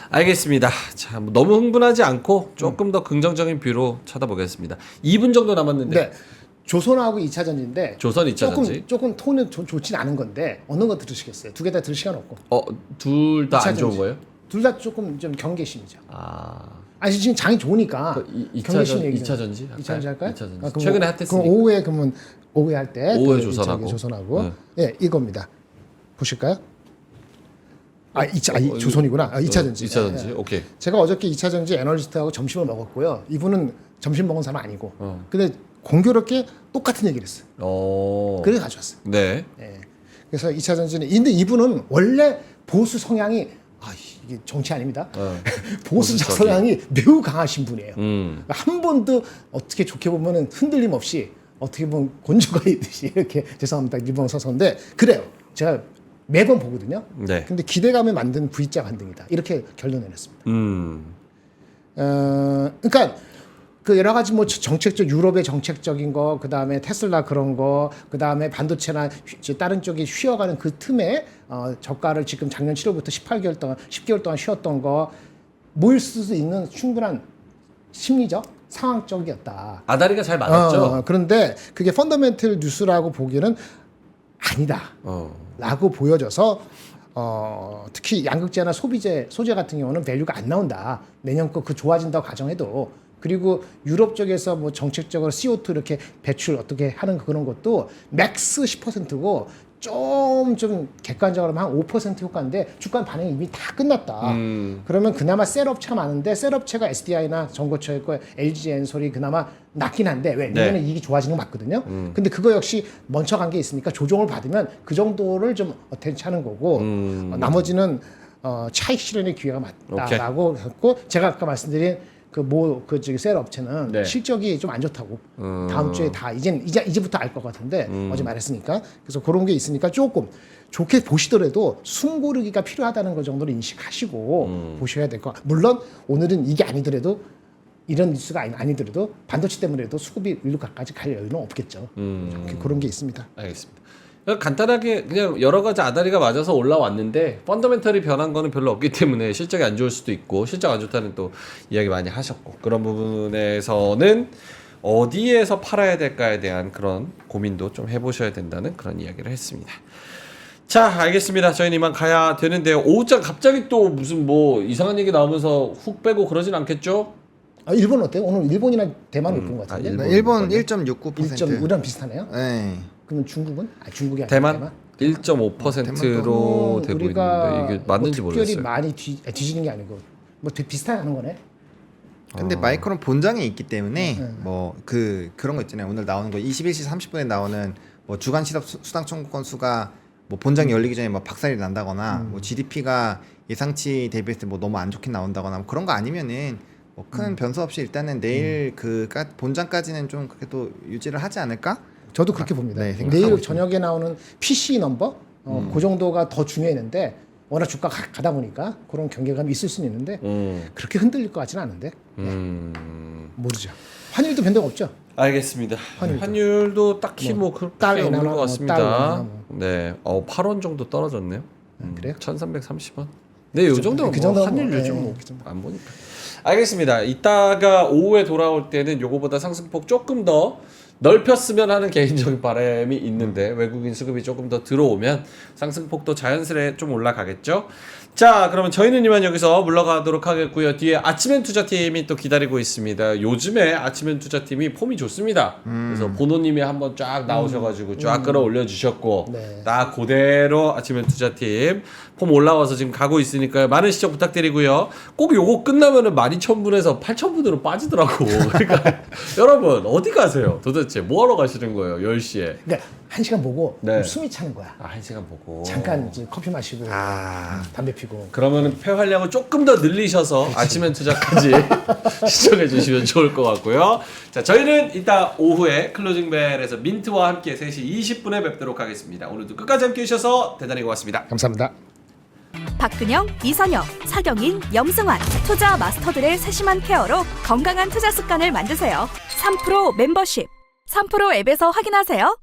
알겠습니다. 자, 뭐 너무 흥분하지 않고 조금 더 긍정적인 뷰로 쳐다보겠습니다. 2분 정도 남았는데 네. 조선하고 2차전지인데 조선 2차전지. 조금 톤은 좋진 않은 건데 어느 거 들으시겠어요? 두 개 다 들을 시간 없고. 둘 다 안 2차전지. 좋은 거예요? 둘 다 조금 좀 경계심이죠. 아니 지금 장이 좋으니까 경계심 얘기. 2차전지? 2차전지 할까요? 2차전지. 그럼 최근에 그럼 핫했으니까. 오후에 그러면 오후에 할 때 오후에 그 조선하고. 조선하고 네. 예, 이겁니다. 보실까요? 조선이구나. 2차전지. 2차전지. 예, 예. 오케이. 제가 어저께 2차전지 애널리스트하고 점심을 먹었고요. 이분은 점심 먹은 사람 아니고. 근데 공교롭게 똑같은 얘기를 했어요. 그래서 가져왔어요. 네. 예. 그래서 2차전지는 근데 이분은 원래 보수 성향이 이게 정치 아닙니다. 보수적 보수적인. 성향이 매우 강하신 분이에요. 한 번도 어떻게 좋게 보면은 흔들림 없이 어떻게 보면 곤조가 있듯이 이렇게 죄송합니다. 일본 서서인데 그래요. 제가 매번 보거든요. 네. 근데 기대감에 만든 V자 반등이다. 이렇게 결론을 내렸습니다. 그러니까 그 여러 가지 뭐 정책적 유럽의 정책적인 거, 그 다음에 테슬라 그런 거, 그 다음에 반도체나 다른 쪽이 쉬어가는 그 틈에 저가를 지금 작년 7월부터 18개월 동안 10개월 동안 쉬었던 거 모일 수 있는 충분한 심리적 상황적이었다. 아다리가 잘 맞았죠. 그런데 그게 펀더멘털 뉴스라고 보기에는 아니다. 라고 보여져서 특히 양극재나 소재 같은 경우는 밸류가 안 나온다. 내년 거 그 좋아진다고 가정해도. 그리고 유럽 쪽에서 뭐 정책적으로 CO2 이렇게 배출 어떻게 하는 그런 것도 맥스 10%고 좀 객관적으로 한 5% 효과인데 주가 반응이 이미 다 끝났다. 그러면 그나마 셀 업체가 많은데 셀 업체가 SDI나 전고체 있고 LG 엔솔이 그나마 낫긴 한데 왜? 네. 내년에 이익이 좋아지는 거 맞거든요. 근데 그거 역시 먼저 간 게 있으니까 조정을 받으면 그 정도를 좀 어텐치 하는 거고 나머지는 차익 실현의 기회가 맞다라고 했고 제가 아까 말씀드린 저기 셀 업체는 네. 실적이 좀 안 좋다고 다음 주에 다 이제부터 알 것 같은데 어제 말했으니까 그래서 그런 게 있으니까 조금 좋게 보시더라도 숨고르기가 필요하다는 것 정도로 인식하시고 보셔야 될 것 같아요. 물론 오늘은 이게 아니더라도 이런 뉴스가 아니더라도 반도체 때문에도 수급이 일로 가까지 갈 여유는 없겠죠. 그런 게 있습니다. 알겠습니다. 간단하게 그냥 여러 가지 아다리가 맞아서 올라왔는데 펀더멘털이 변한 거는 별로 없기 때문에 실적이 안 좋을 수도 있고 실적 안 좋다는 또 이야기 많이 하셨고 그런 부분에서는 어디에서 팔아야 될까에 대한 그런 고민도 좀 해보셔야 된다는 그런 이야기를 했습니다. 자, 알겠습니다. 저희는 이만 가야 되는데요. 오후장 갑자기 또 무슨 뭐 이상한 얘기 나오면서 훅 빼고 그러진 않겠죠? 일본 어때요? 오늘 일본이나 대만 올것 같은데. 일본 1.69%. 우리랑 비슷하네요. 네. 그러면 중국은? 중국이 아니라 대만 1.5%로 되고 있는데 이게 맞는지 뭐 모르겠어요. 특별히 많이 뒤지는 게 아니고 뭐 되게 비슷하게 하는 거네. 근데 마이크론 본장에 있기 때문에 뭐 그런 거 있잖아요. 오늘 나오는 거 21시 30분에 나오는 뭐 주간 실업 수당 청구 건수가 뭐 본장이 열리기 전에 뭐 박살이 난다거나 뭐 GDP가 예상치 대비해서 뭐 너무 안 좋게 나온다거나 뭐 그런 거 아니면은 뭐 큰 변수 없이 일단은 내일 본장까지는 좀 그래도 유지를 하지 않을까? 저도 그렇게 봅니다. 네, 생각하고 내일 있습니다. 저녁에 나오는 PC 넘버 그 정도가 더 중요했는데 워낙 주가 가다 보니까 그런 경계감이 있을 수는 있는데 그렇게 흔들릴 것 같지는 않은데 모르죠. 환율도 변동 없죠. 알겠습니다. 환율도 딱히 뭐 그렇게 달러나 없는 것 뭐 같습니다. 달러나 뭐. 네, 8원 정도 떨어졌네요. 그래요? 1,330원. 네, 요 정도면 그 뭐 정도면 환율 뭐, 요즘 네, 뭐 그 정도. 안 보니까. 알겠습니다. 이따가 오후에 돌아올 때는 요거보다 상승폭 조금 더 넓혔으면 하는 개인적인 바람이 있는데 외국인 수급이 조금 더 들어오면 상승폭도 자연스레 좀 올라가겠죠. 자, 그러면 저희는 이만 여기서 물러가도록 하겠고요. 뒤에 아침엔 투자팀이 또 기다리고 있습니다. 요즘에 아침엔 투자팀이 폼이 좋습니다. 그래서 보노님이 한번 쫙 나오셔가지고 쫙 끌어올려 주셨고 네. 딱 그대로 아침엔 투자팀 폼 올라와서 지금 가고 있으니까요. 많은 시청 부탁드리고요. 꼭 요거 끝나면은 12,000분에서 8,000분으로 빠지더라고. 그러니까 여러분 어디 가세요? 도대체 뭐하러 가시는 거예요? 10시에. 그러니까 1시간 보고 네. 숨이 차는 거야. 1시간 보고. 잠깐 이제 커피 마시고 담배 피고. 그러면은 폐활량을 조금 더 늘리셔서 아침엔 투자까지 시청해 주시면 좋을 것 같고요. 자, 저희는 이따 오후에 클로징벨에서 민트와 함께 3시 20분에 뵙도록 하겠습니다. 오늘도 끝까지 함께 해주셔서 대단히 고맙습니다. 감사합니다. 박근영, 이선영, 사경인, 염승환 투자 마스터들의 세심한 케어로 건강한 투자 습관을 만드세요. 3프로 멤버십 3프로 앱에서 확인하세요.